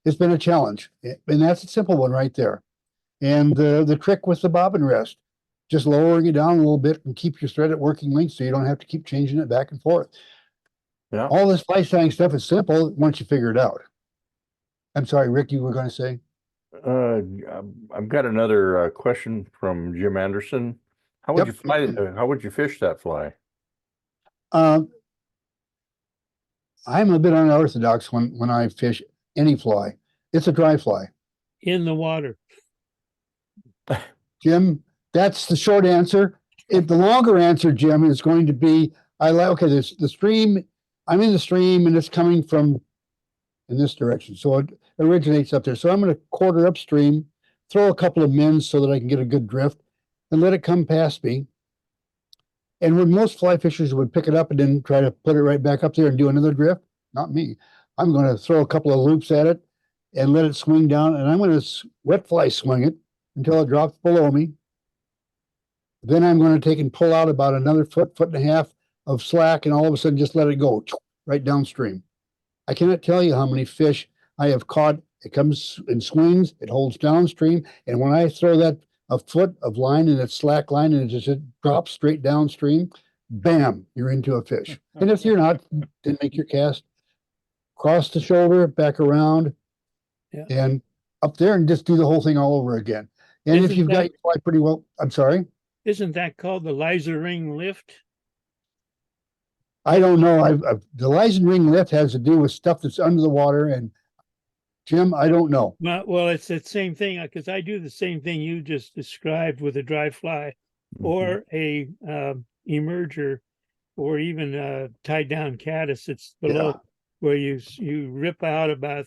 it's been a challenge. And that's a simple one right there. And the trick with the bobbin rest, just lowering it down a little bit and keep your thread at working length so you don't have to keep changing it back and forth. Yeah. All this fly tying stuff is simple once you figure it out. I'm sorry, Rick, you were going to say? I've got another question from Jim Anderson. How would you fly? How would you fish that fly? I'm a bit unorthodox when I fish any fly. It's a dry fly. In the water. Jim, that's the short answer. The longer answer, Jim, is going to be, there's the stream. I'm in the stream and it's coming from in this direction. So it originates up there. So I'm going to quarter upstream, throw a couple of mins so that I can get a good drift and let it come past me. And when most fly fishers would pick it up and then try to put it right back up there and do another drift, not me. I'm going to throw a couple of loops at it and let it swing down. And I'm going to wet fly swing it until it drops below me. Then I'm going to take and pull out about another foot and a half of slack and all of a sudden just let it go right downstream. I cannot tell you how many fish I have caught. It comes and swings, it holds downstream. And when I throw that a foot of line and it's slack line and it just drops straight downstream, bam, you're into a fish. And if you're not, then make your cast, cross the shoulder, back around, and up there and just do the whole thing all over again. And if you've got your fly pretty well, I'm sorry? Isn't that called the Liza ring lift? I don't know. The Liza ring lift has to do with stuff that's under the water, and Jim, I don't know. Well, it's the same thing because I do the same thing you just described with a dry fly Mhm. or a emerger or even a tied down caddis. It's below where you rip out about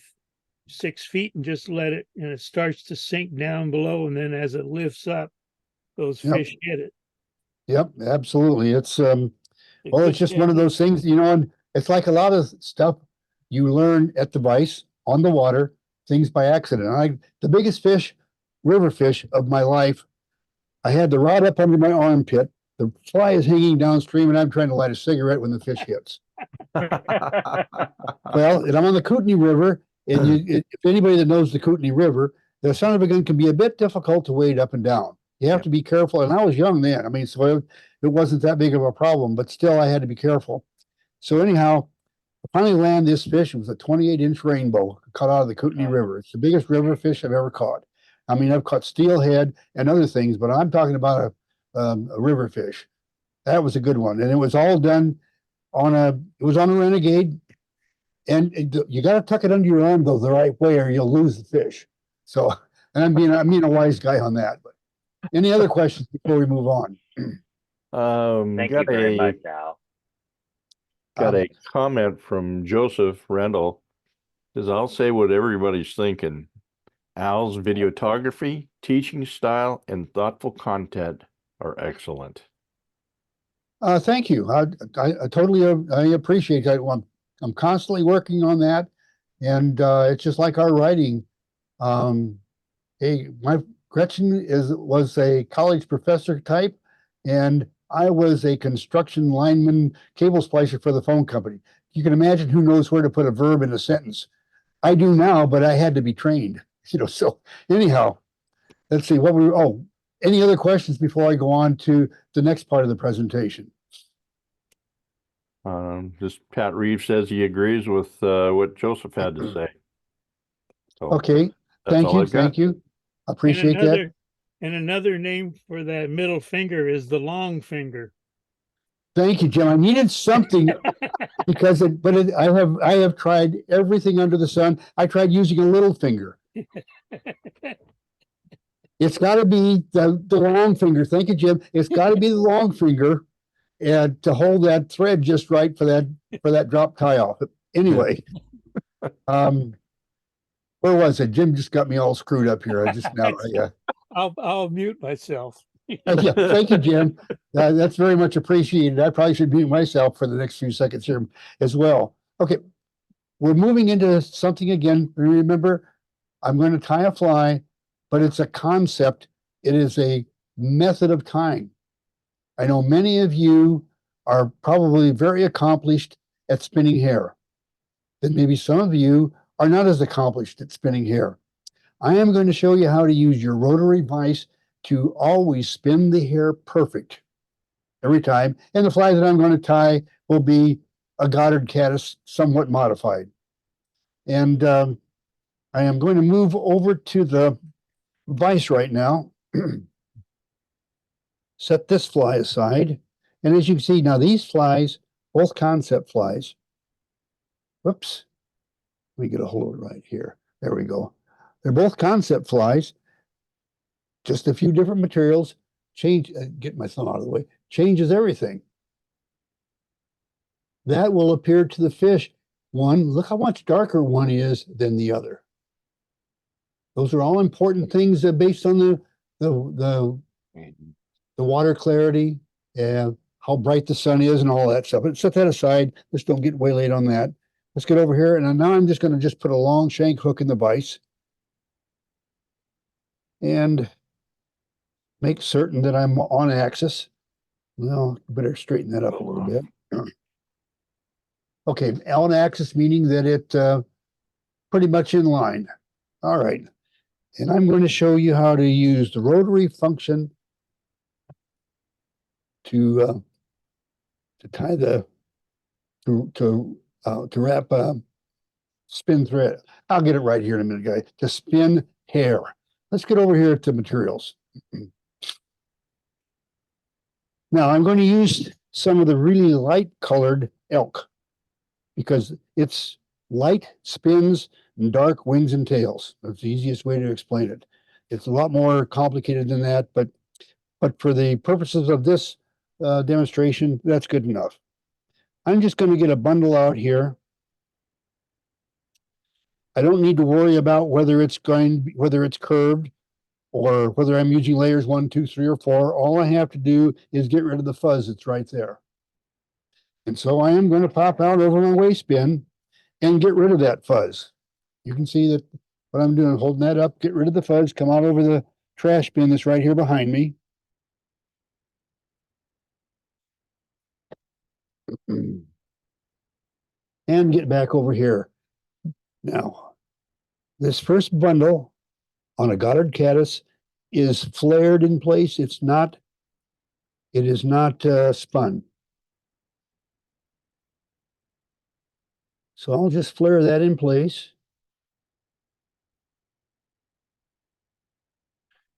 6 feet and just let it, and it starts to sink down below. And then as it lifts up, those Yep. fish hit it. Yep, absolutely. It's A well, it's good just one of those things, you know, and it's like a lot of stuff you learn at the vise on the water, things by accident. The biggest fish, river fish of my life, I had the rod up under my armpit. The fly is hanging downstream, and I'm trying to light a cigarette when the fish hits. Well, and I'm on the Kootenai River, and if anybody that knows the Kootenai River, the son of a gun can be a bit difficult to wade up and down. You have Yep. to be careful. And I was young then. I mean, so it wasn't that big of a problem, but still I had to be careful. So anyhow, I finally landed this fish. It was a 28-inch rainbow caught out of the Kootenai River. It's the biggest river fish I've ever caught. I mean, I've caught steelhead and other things, but I'm talking about a river fish. That was a good one. And it was all done it was on a Renegade. And you got to tuck it under your arm though the right way, or you'll lose the fish. So, and I'm being a wise guy on that. But any other questions before we move on? Thank you very much, Al. Got a comment from Joseph Rendell. Says, I'll say what everybody's thinking. Al's videography, teaching style, and thoughtful content are excellent. Thank you. I totally I appreciate that one. I'm constantly working on that, and it's just like our writing. My Gretchen was a college professor type, and I was a construction lineman cable splicer for the phone company. You can imagine who knows where to put a verb in a sentence. I do now, but I had to be trained. So anyhow, let's see any other questions before I go on to the next part of the presentation? Just Pat Reeves says he agrees with what Joseph had to say. So Okay, that's all I've got. thank you. Appreciate that. And another name for that middle finger is the long finger. Thank you, Jim. I needed something because I have tried everything under the sun. I tried using a little finger. It's got to be the long finger. Thank you, Jim. It's got to be the long finger, and to hold that thread just right for that drop tie off. Anyway, where was it? Jim just got me all screwed up here. I'll mute myself. Yeah, thank you, Jim. That's very much appreciated. I probably should mute myself for the next few seconds here as well. Okay, we're moving into something again. Remember, I'm going to tie a fly, but it's a concept. It is a method of tying. I know many of you are probably very accomplished at spinning hair. Then maybe some of you are not as accomplished at spinning hair. I am going to show you how to use your rotary vise to always spin the hair perfect every time. And the fly that I'm going to tie will be a Goddard caddis, somewhat modified. And I am going to move over to the vise right now. Set this fly aside. And as you can see, now these flies, both concept flies. Whoops. Let me get a hold of it right here. There we go. They're both concept flies. Just a few different materials. Get my thumb out of the way. Changes everything. That will appear to the fish. Look how much darker one is than the other. Those are all important things based on the water clarity and how bright the sun is and all that stuff. But set that aside. Let's don't get way late on that. Let's get over here. And now I'm just going to put a long shank hook in the vise and make certain that I'm on axis. Well, better straighten that up a little bit. Okay, on axis meaning that it pretty much in line. All right. And I'm going to show you how to use the rotary function to tie to wrap spin thread. I'll get it right here in a minute, guys. To spin hair. Let's get over here to materials. Now I'm going to use some of the really light colored elk because it's light spins and dark wings and tails. That's the easiest way to explain it. It's a lot more complicated than that, but for the purposes of this demonstration, that's good enough. I'm just going to get a bundle out here. I don't need to worry about whether it's curved or whether I'm using layers 1, 2, 3, or 4. All I have to do is get rid of the fuzz that's right there. And so I am going to pop out over my waste bin and get rid of that fuzz. You can see that what I'm doing, holding that up, get rid of the fuzz, come out over the trash bin that's right here behind me. And get back over here. Now, this first bundle on a Goddard caddis is flared in place. It is not spun. So I'll just flare that in place.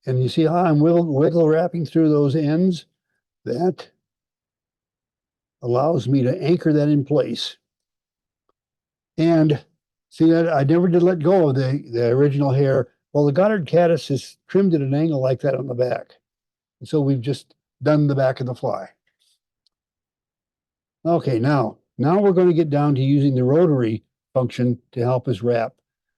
And you see how I'm wiggle wrapping through those ends? That allows me to anchor that in place. And see that I never did let go of the original hair. Well, the Goddard caddis is trimmed at an angle like that on the back. And so we've just done the back of the fly. Okay, now we're going to get down to using the rotary function to help us wrap.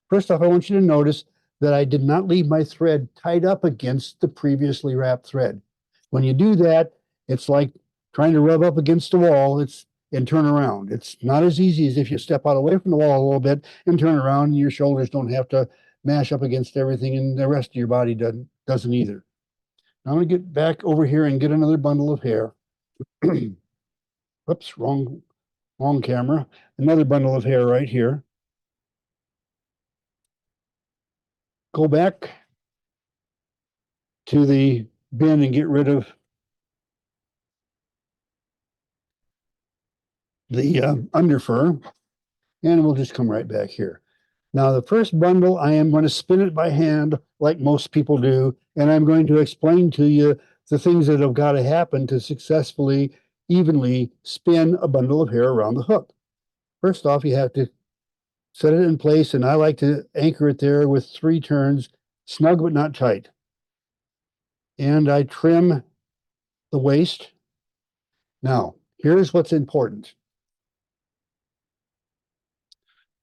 First off, I want you to notice that I did not leave my thread tied up against the previously wrapped thread. When you do that, it's like trying to rub up against a wall and turn around. It's not as easy as if you step out away from the wall a little bit and turn around, and your shoulders don't have to mash up against everything, and the rest of your body doesn't either. Now I'm going to get back over here and get another bundle of hair. Whoops, wrong camera. Another bundle of hair right here. Go back to the bin and get rid of the underfur, and we'll just come right back here. Now, the first bundle, I am going to spin it by hand like most people do, and I'm going to explain to you the things that have got to happen to successfully, evenly spin a bundle of hair around the hook. First off, you have to set it in place, and I like to anchor it there with 3 turns, snug but not tight. And I trim the waist. Now, here's what's important.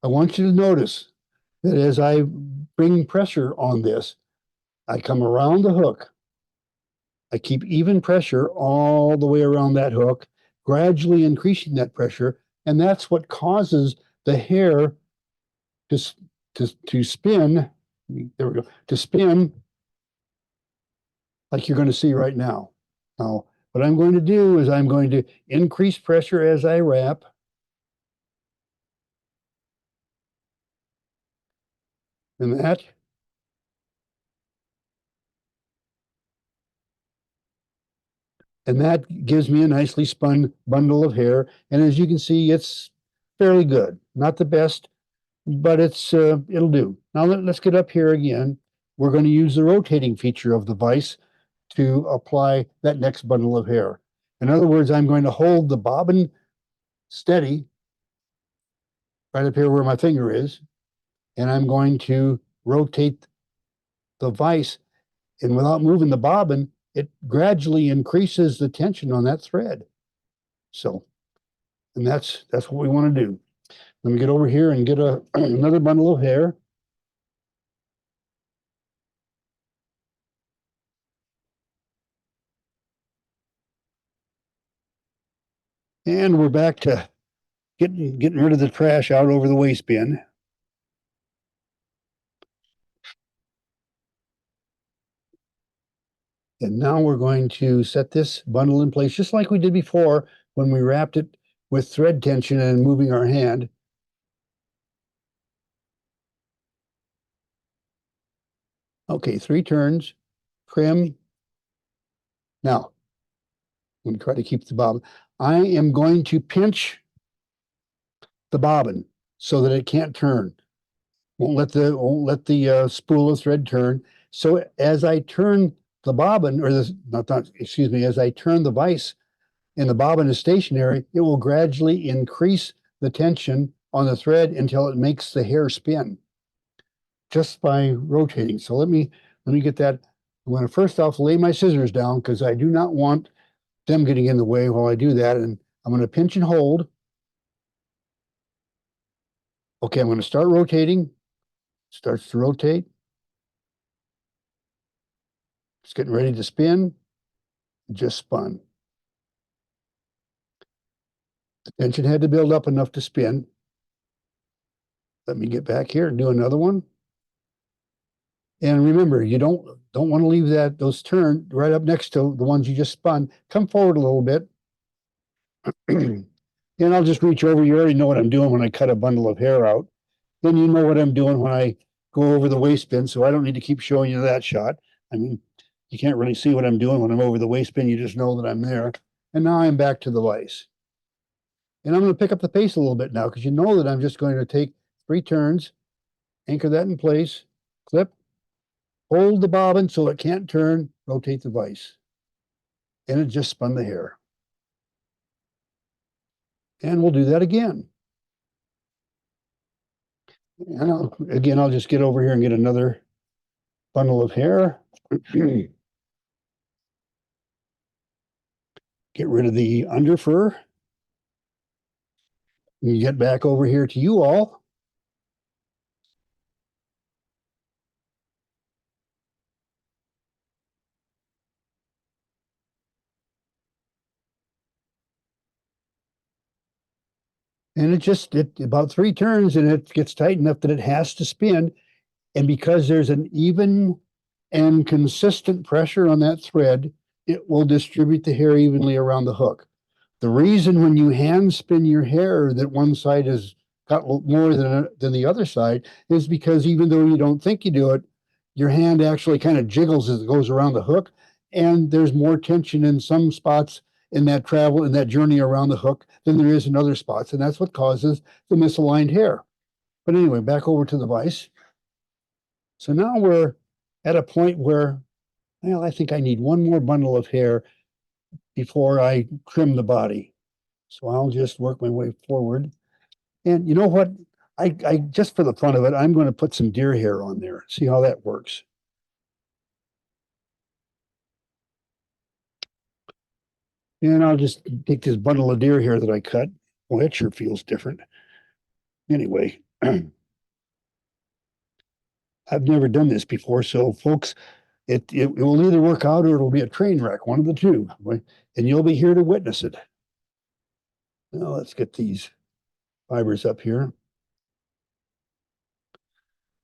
I want you to notice that as I bring pressure on this, I come around the hook. I keep even pressure all the way around that hook, gradually increasing that pressure, and that's what causes the hair to spin. There we go. To spin like you're going to see right now. Now, what I'm going to do is I'm going to increase pressure as I wrap. And that gives me a nicely spun bundle of hair. And as you can see, it's fairly good. Not the best, but it'll do. Now let's get up here again. We're going to use the rotating feature of the vise to apply that next bundle of hair. In other words, I'm going to hold the bobbin steady right up here where my finger is, and I'm going to rotate the vise, and without moving the bobbin, it gradually increases the tension on that thread. So, and that's what we want to do. Let me get over here and get another bundle of hair. And we're back to getting rid of the trash out over the waste bin. And now we're going to set this bundle in place just like we did before when we wrapped it with thread tension and moving our hand. Okay, 3 turns, trim. Now, I'm going to try to keep the bobbin. I am going to pinch the bobbin so that it can't turn. Won't let the spool of thread turn. So as I turn the bobbin, or as I turn the vise and the bobbin is stationary, it will gradually increase the tension on the thread until it makes the hair spin. just by rotating. So let me get that. I'm going to first off lay my scissors down because I do not want them getting in the way while I do that. And I'm going to pinch and hold. Okay, I'm going to start rotating. Starts to rotate. It's getting ready to spin. Just spun. The tension had to build up enough to spin. Let me get back here and do another one. And remember, you don't want to leave those turn right up next to the ones you just spun. Come forward a little bit. And I'll just reach over. You already know what I'm doing when I cut a bundle of hair out. Then you know what I'm doing when I go over the waist bin, so I don't need to keep showing you that shot. I mean, you can't really see what I'm doing when I'm over the waist bin. You just know that I'm there. And now I'm back to the vise. And I'm going to pick up the pace a little bit now because you know that I'm just going to take 3 turns, anchor that in place, clip, hold the bobbin so it can't turn, rotate the vise. And it just spun the hair. And we'll do that again. And I'll just get over here and get another bundle of hair. Get rid of the under fur. And get back over here to you all. And it about 3 turns and it gets tight enough that it has to spin. And because there's an even and consistent pressure on that thread, it will distribute the hair evenly around the hook. The reason when you hand spin your hair that one side has got more than the other side is because even though you don't think you do it, your hand actually kind of jiggles as it goes around the hook, and there's more tension in some spots in that journey around the hook than there is in other spots, and that's what causes the misaligned hair. But anyway, back over to the vise. So now we're at a point where, well, I think I need one more bundle of hair before I trim the body. So I'll just work my way forward. And you know what? I just for the fun of it, I'm going to put some deer hair on there. See how that works. And I'll just take this bundle of deer hair that I cut. Well, it sure feels different. Anyway, I've never done this before. So folks, it will either work out or it'll be a train wreck, one of the two. And you'll be here to witness it. Now let's get these fibers up here.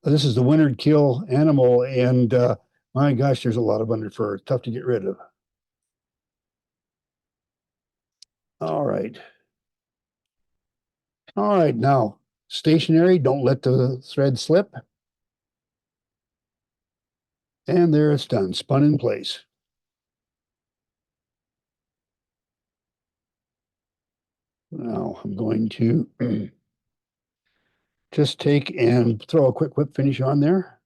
This is the wintered kill animal, and my gosh, there's a lot of under fur. It's tough to get rid of. All right. All right, now stationary, don't let the thread slip. And there it's done, spun in place. Now I'm going to just take and throw a quick whip finish on there.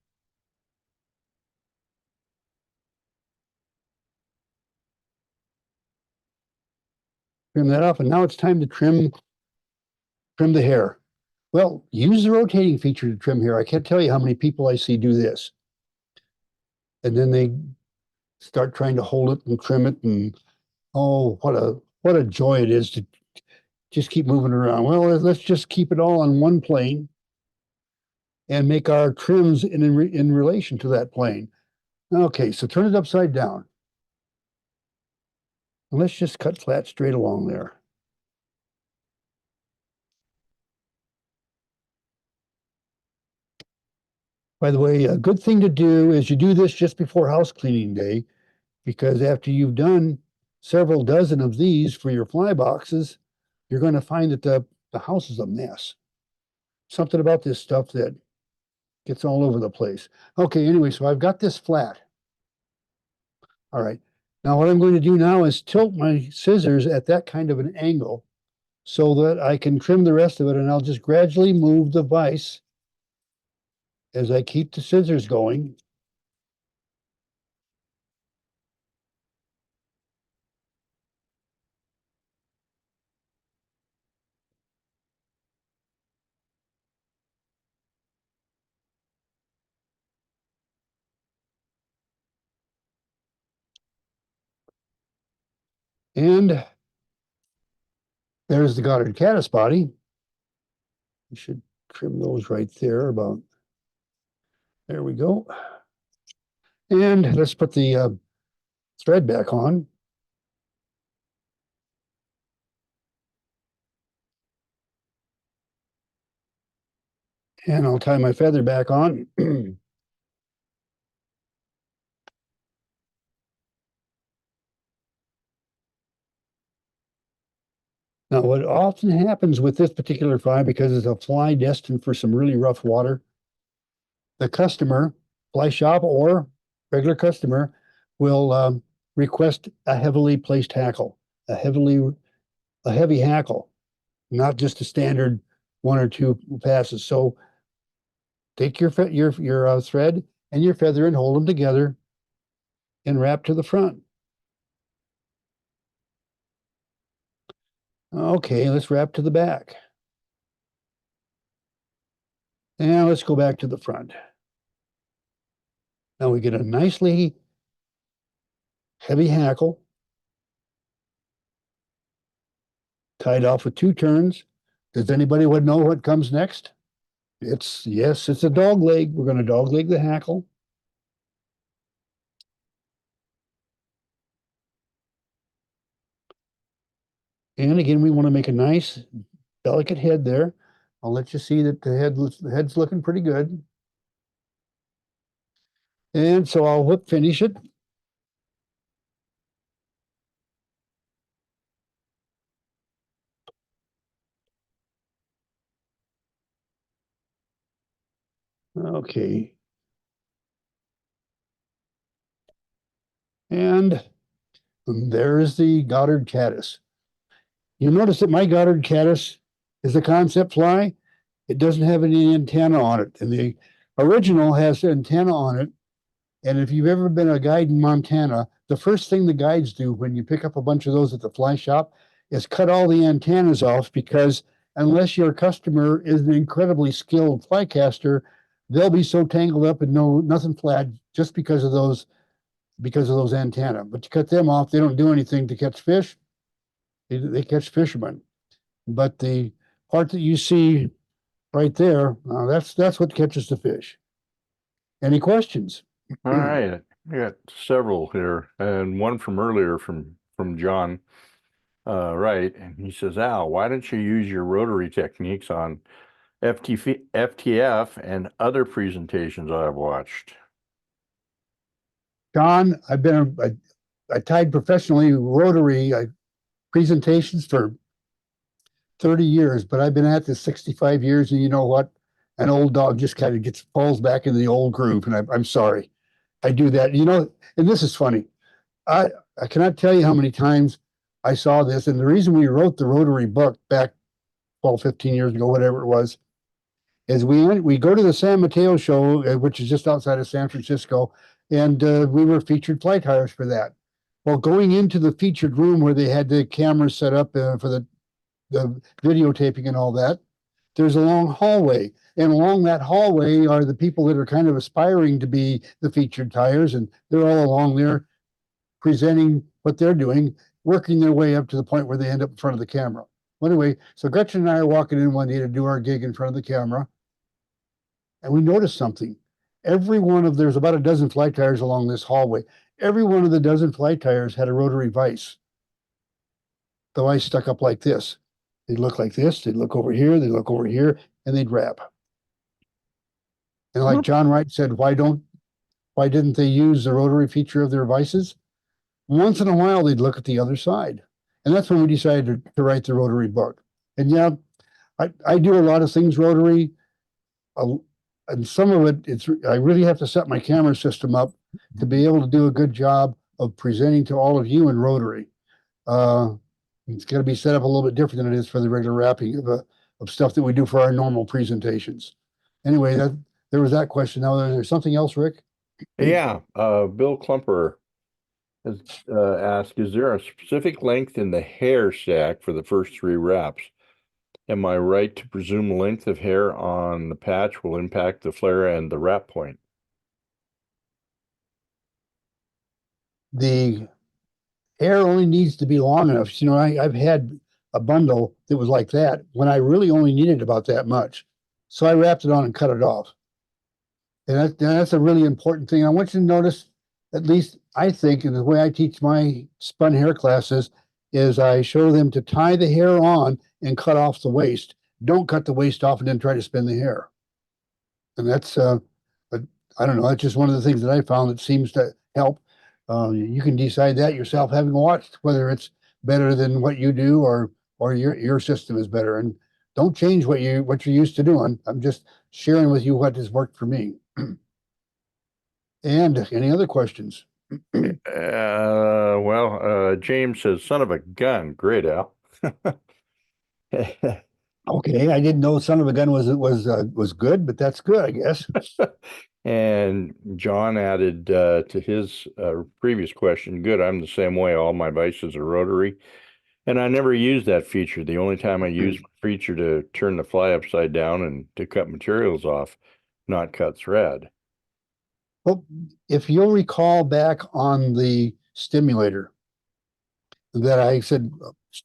Trim that off, and now it's time to trim the hair. Well, use the rotating feature to trim hair. I can't tell you how many people I see do this. And then they start trying to hold it and trim it, and oh, what a joy it is to just keep moving around. Well, let's just keep it all on one plane and make our trims in relation to that plane. Okay, so turn it upside down. And let's just cut flat straight along there. By the way, a good thing to do is you do this just before house cleaning day, because after you've done several dozen of these for your fly boxes, you're going to find that the house is a mess. Something about this stuff that gets all over the place. Okay, anyway, so I've got this flat. All right. Now what I'm going to do now is tilt my scissors at that kind of an angle so that I can trim the rest of it, and I'll just gradually move the vise as I keep the scissors going. And there's the Goddard caddis body. We should trim those right there about, there we go. And let's put the thread back on. And I'll tie my feather back on. Now, what often happens with this particular fly, because it's a fly destined for some really rough water, the customer, fly shop or regular customer, will request a heavily placed hackle, a heavy hackle, not just a standard one or two passes. So take your thread and your feather and hold them together and wrap to the front. Okay, let's wrap to the back. And let's go back to the front. Now we get a nicely heavy hackle tied off with 2 turns. Does anybody know what comes next? It's a dog leg. We're going to dog leg the hackle. And again, we want to make a nice, delicate head there. I'll let you see that the head's looking pretty good. And so I'll whip finish it. Okay. And there's the Goddard caddis. You notice that my Goddard caddis is a concept fly. It doesn't have any antenna on it. And the original has an antenna on it. And if you've ever been a guide in Montana, the first thing the guides do when you pick up a bunch of those at the fly shop is cut all the antennas off, because unless your customer is an incredibly skilled fly caster, they'll be so tangled up and nothing flat just because of those antenna. But you cut them off, they don't do anything to catch fish. They catch fishermen. But the part that you see right there, that's what catches the fish. Any questions? All right, I got several here, and one from earlier from John. Right, and he says, Al, why don't you use your rotary techniques on FTF and other presentations I've watched? John, I tied professionally rotary presentations for 30 years, but I've been at this 65 years, and you know what? An old dog just kind of falls back into the old groove, and I'm sorry. I do that, and this is funny. I cannot tell you how many times I saw this, and the reason we wrote the Rotary book back 12, 15 years ago, whatever it was, is we go to the San Mateo show, which is just outside of San Francisco, and we were featured fly tires for that. Well, going into the featured room where they had the cameras set up for the videotaping and all that, there's a long hallway. And along that hallway are the people that are kind of aspiring to be the featured tires, and they're all along there presenting what they're doing, working their way up to the point where they end up in front of the camera. Well, anyway, so Gretchen and I are walking in one day to do our gig in front of the camera, and we noticed something. There's about a dozen fly tires along this hallway. Every one of the dozen fly tires had a rotary vise. The vise stuck up like this. They'd look like this, they'd look over here, they'd look over here, and they'd wrap. And like John Wright said, why didn't they use the rotary feature of their vices? Once in a while, they'd look at the other side. And that's when we decided to write the Rotary book. And yeah, I do a lot of things rotary. And some of it, I really have to set my camera system up to be able to do a good job of presenting to all of you in rotary. It's got to be set up a little bit different than it is for the regular wrapping of stuff that we do for our normal presentations. Anyway, there was that question. Now, there's something else, Rick? Yeah, Bill Klumper has asked, is there a specific length in the hair stack for the first 3 wraps? Am I right to presume length of hair on the patch will impact the flare and the wrap point? The hair only needs to be long enough. You know, I've had a bundle that was like that when I really only needed about that much. So I wrapped it on and cut it off. And that's a really important thing. I want you to notice, at least I think, and the way I teach my spun hair classes is I show them to tie the hair on and cut off the waist. Don't cut the waist off and then try to spin the hair. And that's, but I don't know, that's just one of the things that I found that seems to help. You can decide that yourself, having watched, whether it's better than what you do or your system is better. And don't change what you're used to doing. I'm just sharing with you what has worked for me. And any other questions? James says, son of a gun. Great, Al. Okay, I didn't know son of a gun was good, but that's good, I guess. And John added to his previous question, good, I'm the same way. All my vices are rotary. And I never used that feature. The only time I used the feature to turn the fly upside down and to cut materials off, not cut thread. Well, if you'll recall back on the stimulator that I said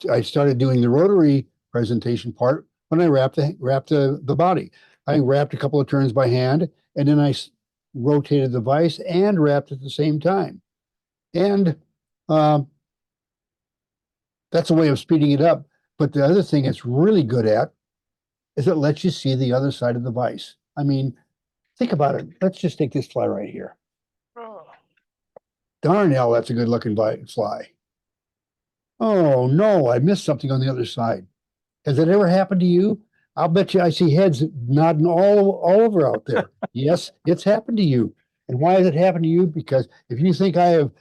I started doing the rotary presentation part when I wrapped the body. I wrapped a couple of turns by hand, and then I rotated the vise and wrapped at the same time. And that's a way of speeding it up. But the other thing it's really good at is it lets you see the other side of the vise. I mean, think about it. Let's just take this fly right here. Darn hell, that's a good looking fly. Oh no, I missed something on the other side. Has it ever happened to you? I'll bet you I see heads nodding all over out there. Yes, it's happened to you. And why has it happened to you? Because if you think I have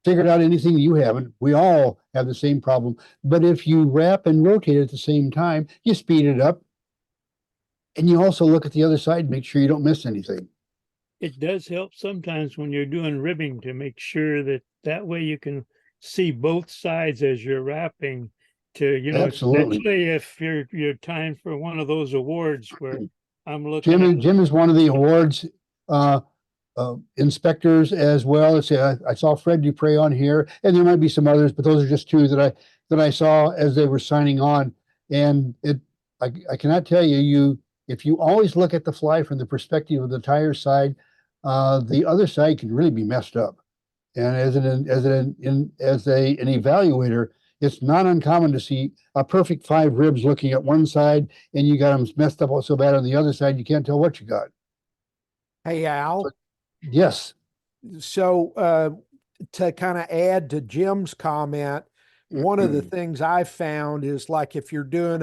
figured out anything you haven't, we all have the same problem. But if you wrap and rotate at the same time, you speed it up. And you also look at the other side, make sure you don't miss anything. It does help sometimes when you're doing ribbing to make sure that way you can see both sides as you're wrapping to, Absolutely. especially if you're time for one of those awards where I'm looking Jim is one of the awards inspectors as well. Let's say I saw Fred Dupre on here, and there might be some others, but those are just two that I saw as they were signing on. And I cannot tell you, if you always look at the fly from the perspective of the tire side, the other side can really be messed up. And as an evaluator, it's not uncommon to see a perfect 5 ribs looking at one side, and you got them messed up so bad on the other side, you can't tell what you got. Hey, Al. Yes. So to kind of add to Jim's comment, one of the things I found is like if you're doing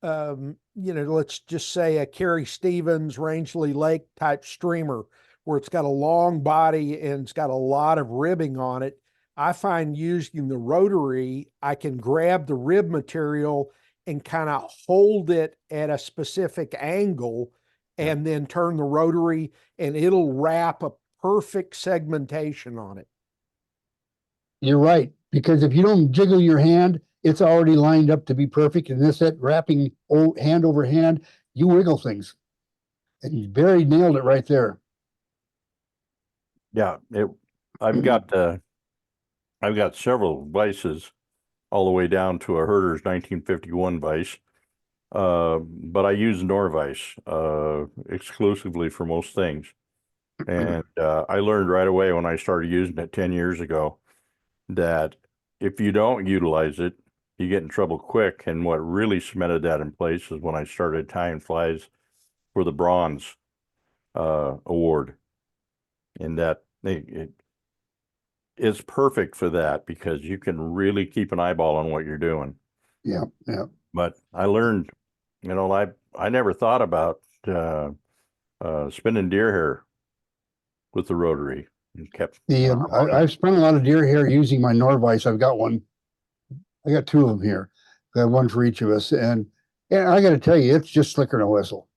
let's just say a Carrie Stevens, Rangeley Lake type streamer where it's got a long body and it's got a lot of ribbing on it, I find using the rotary, I can grab the rib material and kind of hold it at a specific angle and then turn the rotary and it'll wrap a perfect segmentation on it. You're right, because if you don't jiggle your hand, it's already lined up to be perfect. And this wrapping hand over hand, you wiggle things. And you very nailed it right there. Yeah, I've got several vices all the way down to a Herder's 1951 vice. But I use Norvise exclusively for most things. And I learned right away when I started using it 10 years ago that if you don't utilize it, you get in trouble quick. And what really cemented that in place is when I started tying flies for the bronze award. And that it's perfect for that because you can really keep an eyeball on what you're doing. Yeah. But I learned, I never thought about spinning deer hair with the rotary. And kept. I've spun a lot of deer hair using my Norvise. I've got one. I got 2 of them here. I have one for each of us, and I got to tell you, it's just slicker than a whistle.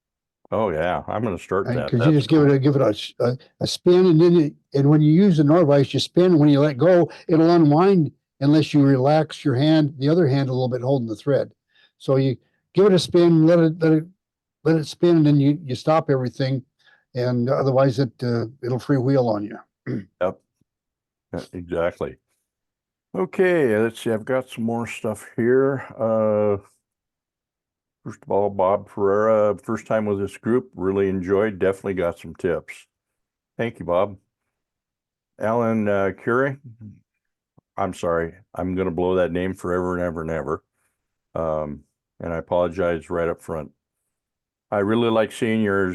Oh yeah, I'm going to start that. Because you just give it a spin, and then when you use the Norvise, you spin. And when you let go, it'll unwind unless you relax your hand, the other hand, a little bit holding the thread. So you give it a spin, let it spin, and then you stop everything, and otherwise it'll freewheel on you. Yep, exactly. Okay, let's see. I've got some more stuff here. First of all, Bob Ferreira, first time with this group, really enjoyed, definitely got some tips. Thank you, Bob. Alan Curie, I'm sorry, I'm going to blow that name forever and ever and ever. And I apologize right up front. I really like seeing your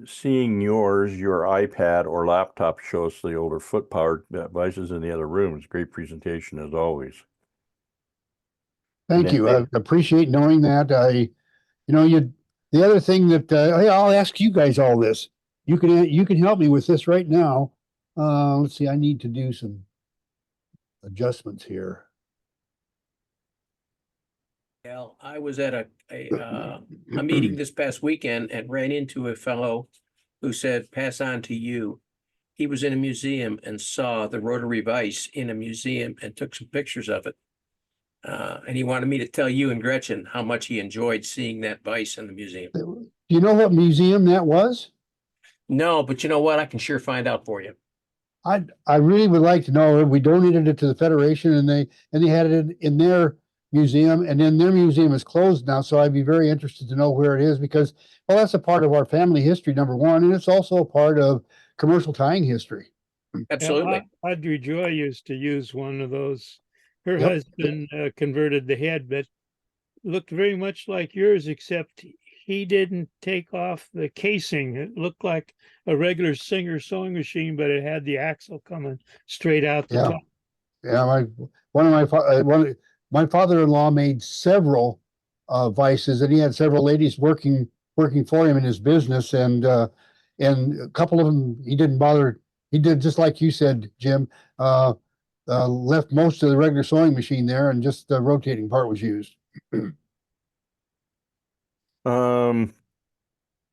iPad or laptop show us the older foot-powered devices in the other rooms. Great presentation as always. Thank you. I appreciate knowing that. The other thing that hey, I'll ask you guys all this. You can help me with this right now. Let's see. I need to do some adjustments here. Al, I was at a meeting this past weekend and ran into a fellow who said, pass on to you. He was in a museum and saw the rotary vise in a museum and took some pictures of it. And he wanted me to tell you and Gretchen how much he enjoyed seeing that vise in the museum. Do you know what museum that was? No, but you know what? I can sure find out for you. I really would like to know. We donated it to the Federation, and they had it in their museum, and then their museum is closed now. So I'd be very interested to know where it is, because, well, that's a part of our family history, number one, and it's also a part of commercial tying history. Absolutely. Audrey Joy used to use one of those. Her Yep. husband converted the head, but looked very much like yours, except he didn't take off the casing. It looked like a regular Singer sewing machine, but it had the axle coming straight out the Yeah. top. Yeah, my father-in-law made several vices, and he had several ladies working for him in his business, and a couple of them he didn't bother. He did just like you said, Jim. Left most of the regular sewing machine there, and just the rotating part was used.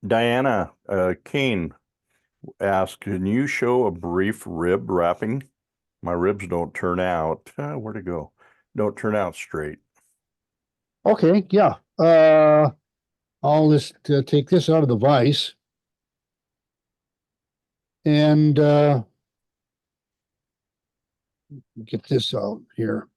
Diana Kane asked, can you show a brief rib wrapping? My ribs don't turn out. Where to go? Don't turn out straight. Okay, yeah. I'll just take this out of the vise, and get this out here.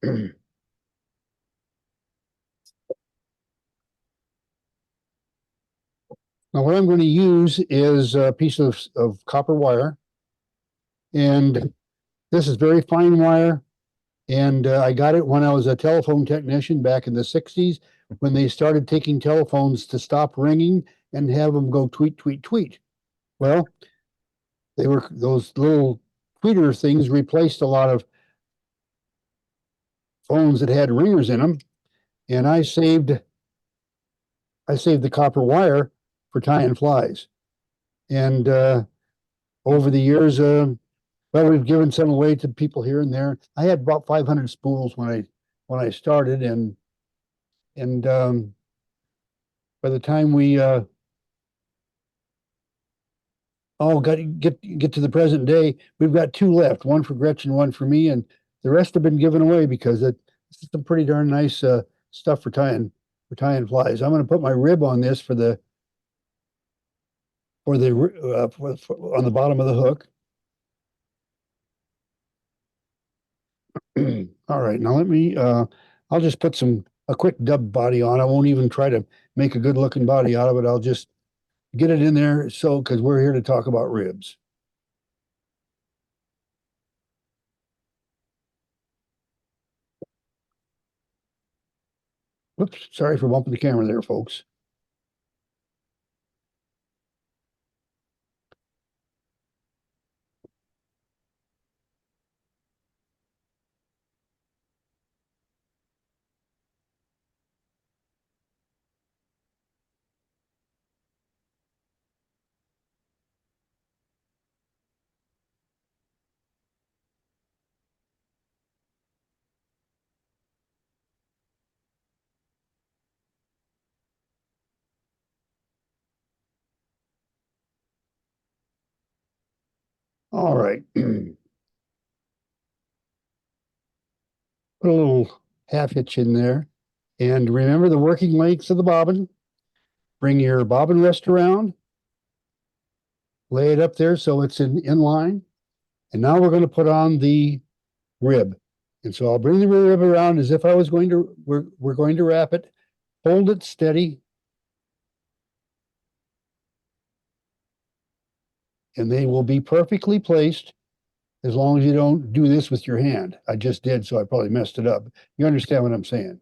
Now, what I'm going to use is a piece of copper wire, and this is very fine wire. And I got it when I was a telephone technician back in the 60s, when they started taking telephones to stop ringing and have them go tweet, tweet, tweet. Well, those little tweeter things replaced a lot of phones that had ringers in them, and I saved the copper wire for tying flies. And over the years, well, we've given some away to people here and there. I had about 500 spools when I started, and by the time we get to the present day, we've got 2 left, one for Gretchen, one for me, and the rest have been given away because it's some pretty darn nice stuff for tying flies. I'm going to put my rib on this on the bottom of the hook. All right, now let me I'll just put a quick dub body on. I won't even try to make a good looking body out of it. I'll just get it in there, because we're here to talk about ribs. Whoops, sorry for bumping the camera there, folks. All right. Put a little half hitch in there. And remember the working lengths of the bobbin. Bring your bobbin rest around. Lay it up there so it's in line. And now we're going to put on the rib. And so I'll bring the rear rib around as if I was going to, we're going to wrap it, hold it steady. And they will be perfectly placed as long as you don't do this with your hand. I just did, so I probably messed it up. You understand what I'm saying?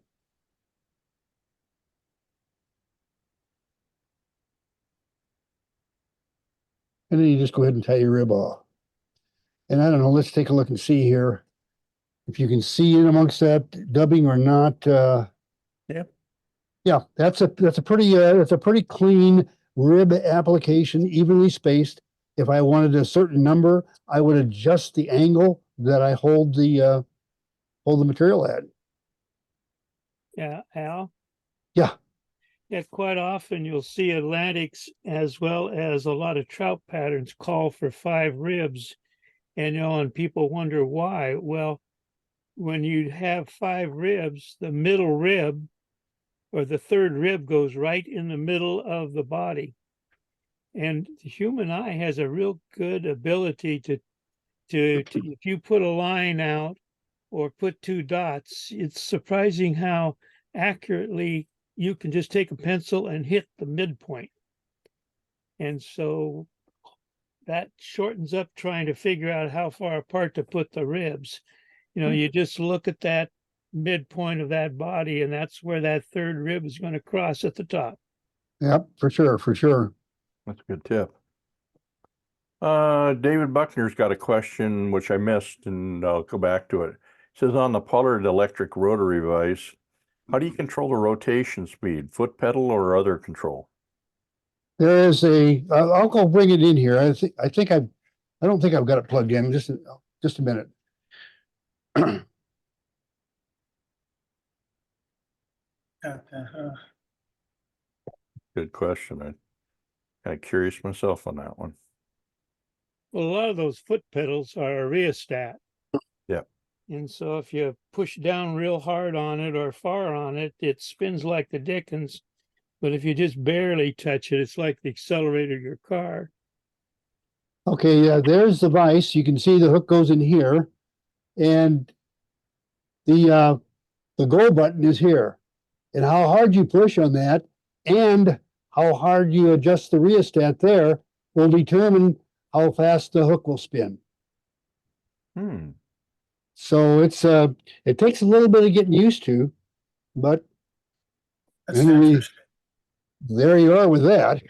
And then you just go ahead and tie your rib off. And I don't know, let's take a look and see here if you can see in amongst that dubbing or not. Yeah, that's a pretty clean rib application, evenly spaced. If I wanted a certain number, I would adjust the angle that I hold the material at. Yeah, Al? Yeah. Yeah, quite often you'll see Atlantics as well as a lot of trout patterns call for 5 ribs. And people wonder why. Well, when you have 5 ribs, the middle rib or the third rib goes right in the middle of the body. And the human eye has a real good ability to if you put a line out or put 2 dots, it's surprising how accurately you can just take a pencil and hit the midpoint. And so that shortens up trying to figure out how far apart to put the ribs. You just look at that midpoint of that body, and that's where that third rib is going to cross at the top. Yep, for sure, for sure. That's a good tip. David Buckner's got a question which I missed, and I'll go back to it. It says on the Pollard electric rotary vise, how do you control the rotation speed, foot pedal or other control? There is I'll go bring it in here. I don't think I've got it plugged in. Just a minute. Good question. I'm kind of curious myself on that one. Well, a lot of those foot pedals are a rheostat. Yeah. And so if you push down real hard on it or far on it, it spins like the dickens. But if you just barely touch it, it's like the accelerator of your car. Okay, yeah, there's the vise. You can see the hook goes in here, and the go button is here. And how hard you push on that and how hard you adjust the rheostat there will determine how fast the hook will spin. So it takes a little bit of getting used to, but anyway, there you are with that.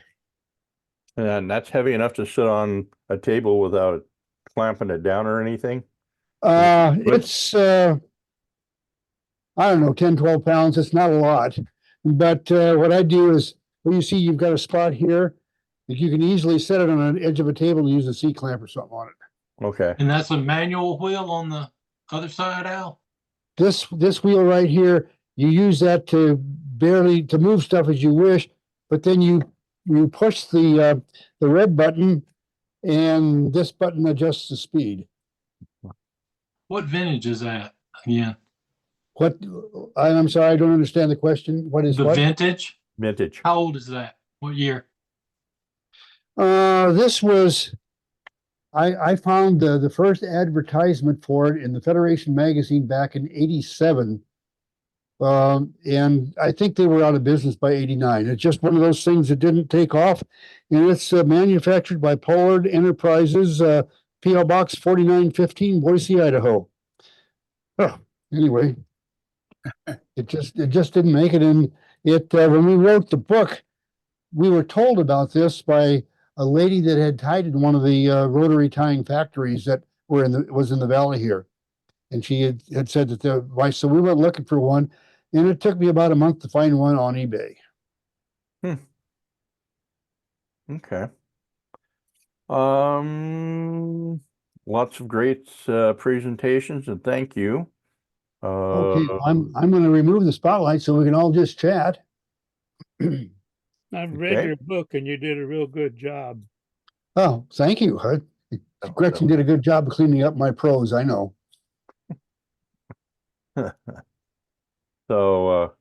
And that's heavy enough to sit on a table without clamping it down or anything? It's I don't know, 10, 12 pounds. It's not a lot. But what I do is, well, you see you've got a spot here. You can easily set it on an edge of a table and use a C-clamp or something on it. Okay. And that's a manual wheel on the other side, Al? This wheel right here, you use that to move stuff as you wish, but then you push the red button and this button adjusts the speed. What vintage is that again? What? I'm sorry, I don't understand the question. What is The what? vintage? Vintage. How old is that? What year? This was, I found the first advertisement for it in the Federation magazine back in '87. And I think they were out of business by '89. It's just one of those things that didn't take off. And it's manufactured by Pollard Enterprises, P.O. Box 4915, Boise, Idaho. Oh, anyway, it just didn't make it. And when we wrote the book, we were told about this by a lady that had tied in one of the rotary tying factories that was in the valley here. And she had said that so we went looking for one, and it took me about a month to find one on eBay. Okay. Lots of great presentations, and thank you. Okay, I'm going to remove the spotlight so we can all just chat. I've read your book and you did a real good job. Oh, thank you. Gretchen did a good job of cleaning up my prose, I know. So,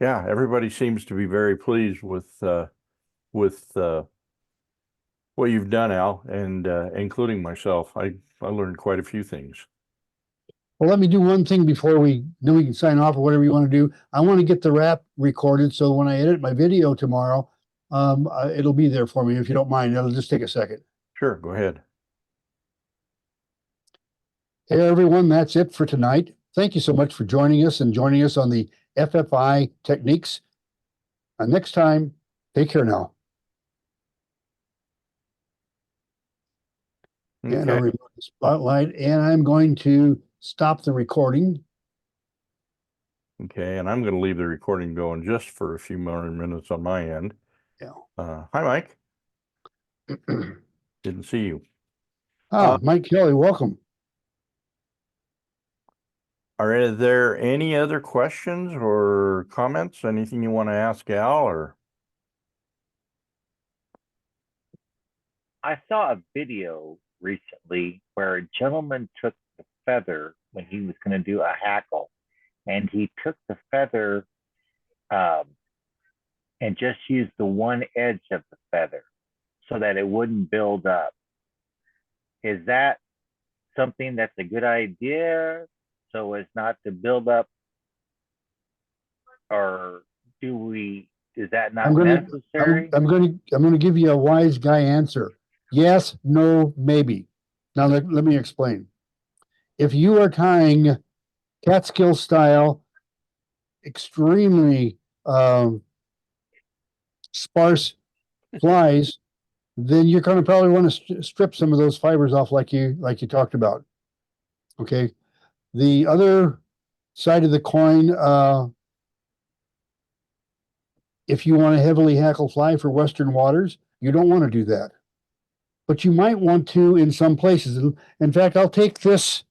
yeah, everybody seems to be very pleased with what you've done, Al, and including myself. I learned quite a few things. Well, let me do one thing before then we can sign off or whatever you want to do. I want to get the wrap recorded, so when I edit my video tomorrow, it'll be there for me if you don't mind. It'll just take a second. Sure, go ahead. Hey, everyone, that's it for tonight. Thank you so much for joining us on the FFI Techniques. Next time, take care now. And I'll Okay. remove the spotlight, and I'm going to stop the recording. Okay, and I'm going to leave the recording going just for a few more minutes on my end. Yeah. Hi, Mike. Didn't see you. Mike Kelly, welcome. Are there any other questions or comments? Anything you want to ask Al or? I saw a video recently where a gentleman took the feather when he was going to do a hackle, and he took the feather and just used the one edge of the feather so that it wouldn't build up. Is that something that's a good idea so as not to build up, or is that not necessary? I'm gonna give you a wise guy answer. Yes, no, maybe. Now let me explain. If you are tying Catskill style, extremely sparse flies, then you're going to probably want to strip some of those fibers off like you talked about. Okay. The other side of the coin, if you want a heavily hackle fly for Western waters, you don't want to do that. But you might want to in some places. In fact, I'll take this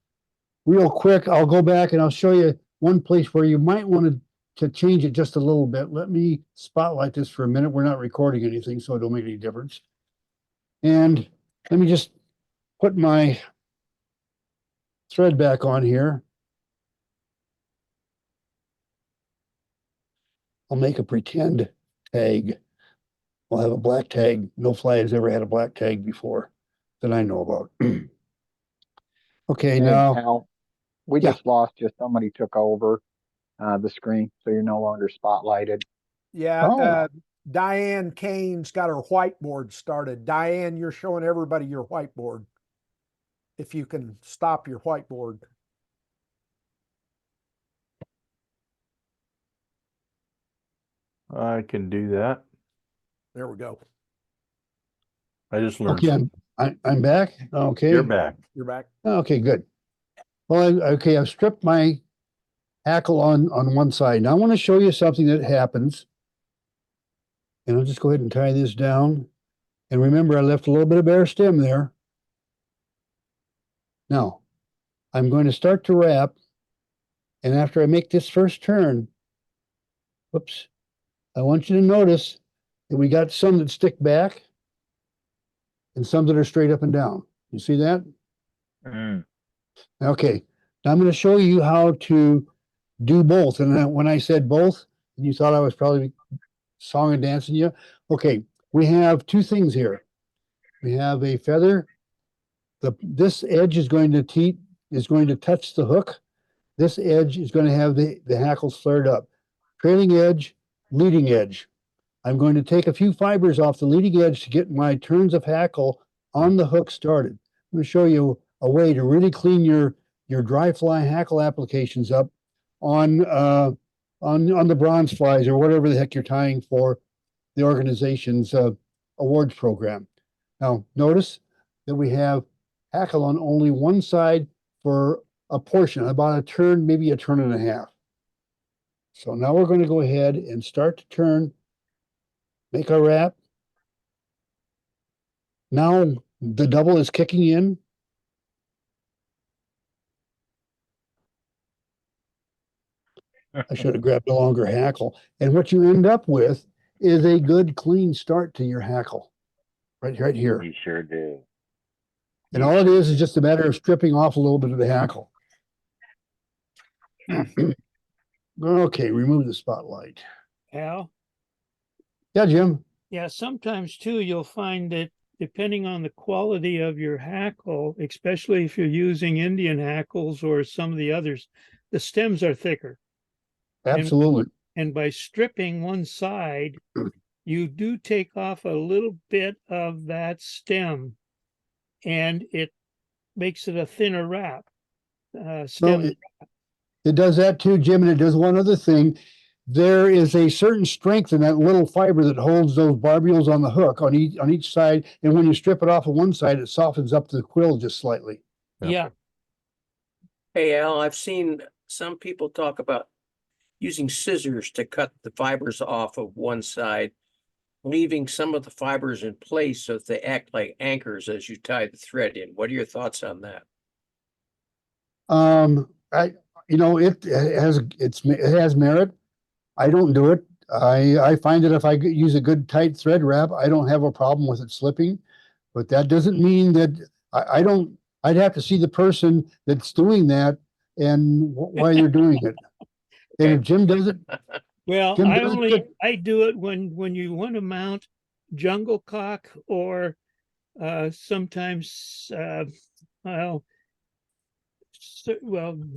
real quick. I'll go back and I'll show you one place where you might want to change it just a little bit. Let me spotlight this for a minute. We're not recording anything, so it don't make any difference. And let me just put my thread back on here. I'll make a pretend tag. I'll have a black tag. No fly has ever had a black tag before that I know about. Okay, Hey, now. Al, we Yeah. just lost you. Somebody took over the screen, so you're no longer spotlighted. Yeah, Oh. Diane Kane's got her whiteboard started. Diane, you're showing everybody your whiteboard. If you can stop your whiteboard. I can do that. There we go. I just learned. Okay, I'm back. Okay. You're back. You're back. Okay, good. Well, okay, I've stripped my hackle on one side. Now I want to show you something that happens. And I'll just go ahead and tie this down. And remember, I left a little bit of bare stem there. Now, I'm going to start to wrap. And after I make this first turn, whoops, I want you to notice that we got some that stick back and some that are straight up and down. You see that? Mm. Okay, now I'm going to show you how to do both. And when I said both, you thought I was probably song and dancing you. Okay, we have two things here. We have a feather. This edge is going to touch the hook. This edge is going to have the hackles flared up. Trailing edge, leading edge. I'm going to take a few fibers off the leading edge to get my turns of hackle on the hook started. I'm going to show you a way to really clean your dry fly hackle applications up on the bronze flies or whatever the heck you're tying for the organization's awards program. Now, notice that we have hackle on only one side for a portion, about a turn, maybe a turn and a half. So now we're going to go ahead and start to turn, make our wrap. Now the double is kicking in. I should have grabbed a longer hackle. And what you end up with is a good clean start to your hackle. Right here. You sure do. And all it is just a matter of stripping off a little bit of the hackle. Okay, remove the spotlight. Al? Yeah, Jim. Yeah, sometimes too, you'll find that depending on the quality of your hackle, especially if you're using Indian hackles or some of the others, the stems are thicker. Absolutely. And by stripping one side, you do take off a little bit of that stem, and it makes it a thinner wrap. No, Stem. it does that too, Jim, and it does one other thing. There is a certain strength in that little fiber that holds those barbules on the hook on each side, and when you strip it off of one side, it softens up the quill just slightly. Yeah. Hey, Al, I've seen some people talk about using scissors to cut the fibers off of one side, leaving some of the fibers in place so that they act like anchors as you tie the thread in. What are your thoughts on that? It has merit. I don't do it. I find that if I use a good tight thread wrap, I don't have a problem with it slipping, but that doesn't mean that I don't. I'd have to see the person that's doing that and why they're doing it. And if Jim does it, Well, Jim does it. I do it when you want to mount jungle cock or sometimes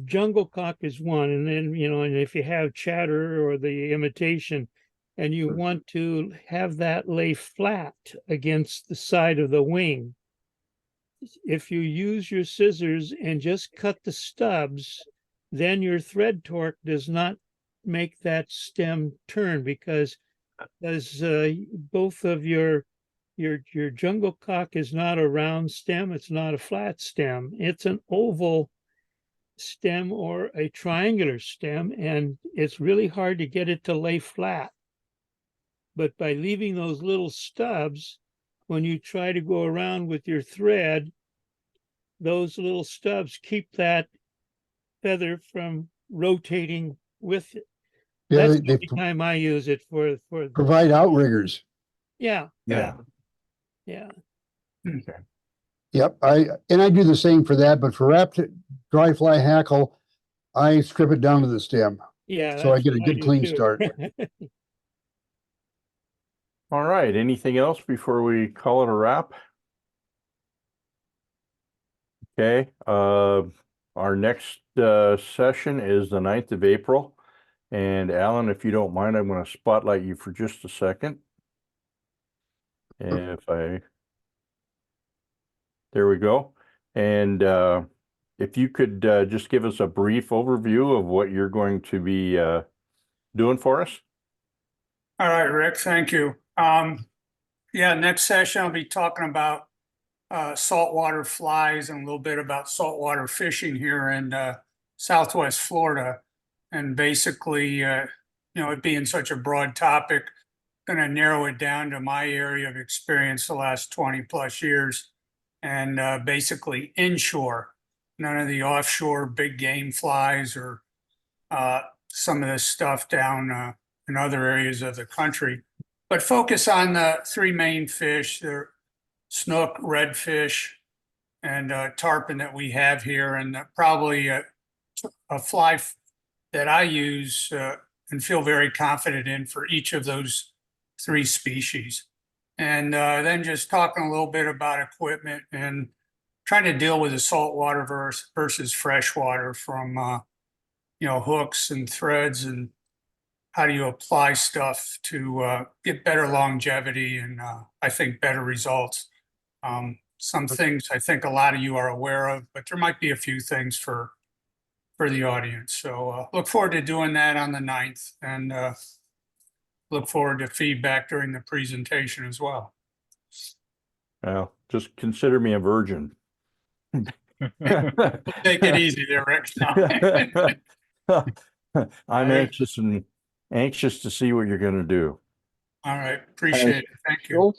jungle cock is one, and then and if you have chatter or the imitation, and you want to have that lay flat against the side of the wing, if you use your scissors and just cut the stubs, then your thread torque does not make that stem turn, because both of your jungle cock is not a round stem, it's not a flat stem, it's an oval stem or a triangular stem, and it's really hard to get it to lay flat. But by leaving those little stubs, when you try to go around with your thread, those little stubs keep that feather from rotating with it. Yeah, That's they the only time I use it for provide outriggers. yeah. Yeah. Yeah. Okay. Yep, I do the same for that, but for wrapped dry fly hackle, I strip it down to the stem, Yeah. so I that's get a what good do clean too. start. All right. Anything else before we call it a wrap? Okay. Our next session is the 9th of April. And Alan, if you don't mind, I'm going to spotlight you for just a second. There we go. And if you could just give us a brief overview of what you're going to be doing for us. All right, Rick, thank you. Yeah, next session I'll be talking about saltwater flies and a little bit about saltwater fishing here in Southwest Florida. And basically, it being such a broad topic, going to narrow it down to my area of experience the last 20 plus years, and basically inshore, none of the offshore big game flies or some of this stuff down in other areas of the country, but focus on the three main fish: the snook, redfish, and tarpon that we have here, and probably a fly that I use and feel very confident in for each of those three species. And then just talking a little bit about equipment and trying to deal with the saltwater versus freshwater, from hooks and threads, and how do you apply stuff to get better longevity and I think better results. Some things I think a lot of you are aware of, but there might be a few things for the audience. So look forward to doing that on the 9th, and look forward to feedback during the presentation as well. Well, just consider me a virgin. Take it easy there, Rick. I'm anxious to see what you're going to do. All right, appreciate it. Thank you.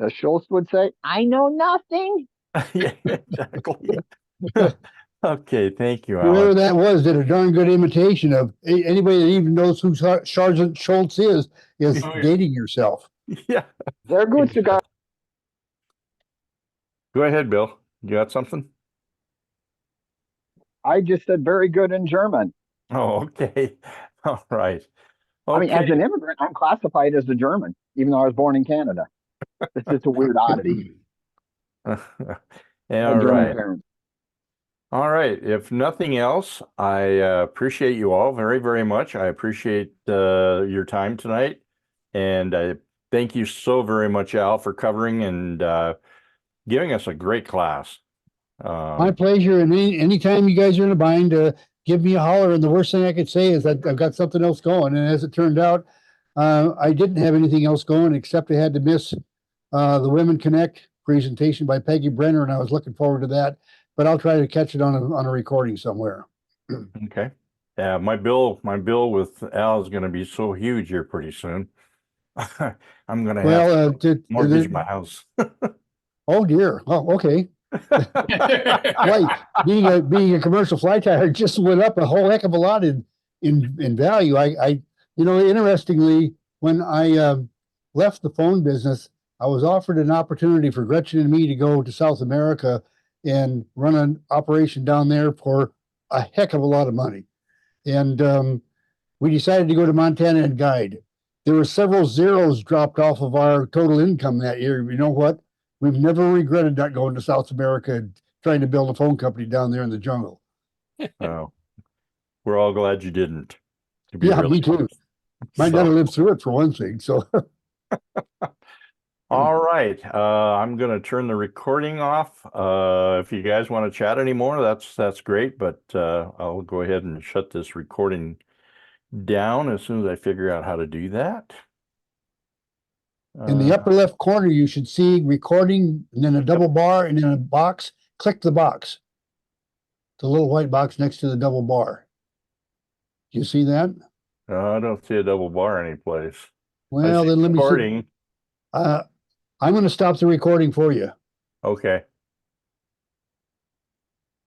As Schultz would say, I know nothing. Yeah, exactly. Okay, thank you, Whoever Alan. that was did a darn good imitation of anybody that even knows who Sergeant Schultz is Oh, yeah. dating yourself. Yeah. They're good cigar. Go ahead, Bill. You got something? I just said very good in German. Oh, okay. All right. I mean, as Okay. an immigrant, I'm classified as a German, even though I was born in Canada. It's just a weird oddity. All My German right. parents. All right. If nothing else, I appreciate you all very, very much. I appreciate your time tonight. And I thank you so very much, Al, for covering and giving us a great class. My pleasure. And anytime you guys are in a bind, give me a holler. And the worst thing I could say is that I've got something else going. And as it turned out, I didn't have anything else going except I had to miss the Women Connect presentation by Peggy Brenner, and I was looking forward to that. But I'll try to catch it on a recording somewhere. Okay. Yeah, my bill with Al is going to be so huge here pretty soon. I'm going to have to mortgage my house. Oh dear. Oh, okay. Right. Being a commercial fly tyer just went up a whole heck of a lot in value. Interestingly, when I left the phone business, I was offered an opportunity for Gretchen and me to go to South America and run an operation down there for a heck of a lot of money. And we decided to go to Montana and guide. There were several zeros dropped off of our total income that year. You know what? We've never regretted not going to South America and trying to build a phone company down there in the jungle. Oh, we're all glad you didn't. To be Yeah, really me too. honest. Might not have lived through it for one thing. So, all right. I'm going to turn the recording off. If you guys want to chat anymore, that's great. But I'll go ahead and shut this recording down as soon as I figure out how to do that. in the upper left corner, you should see recording and then a double bar and then a box. Click the box. The little white box next to the double bar. You see that? I don't see a double bar anyplace. Well, then let me see. Recording. I'm going to stop the recording for you. Okay.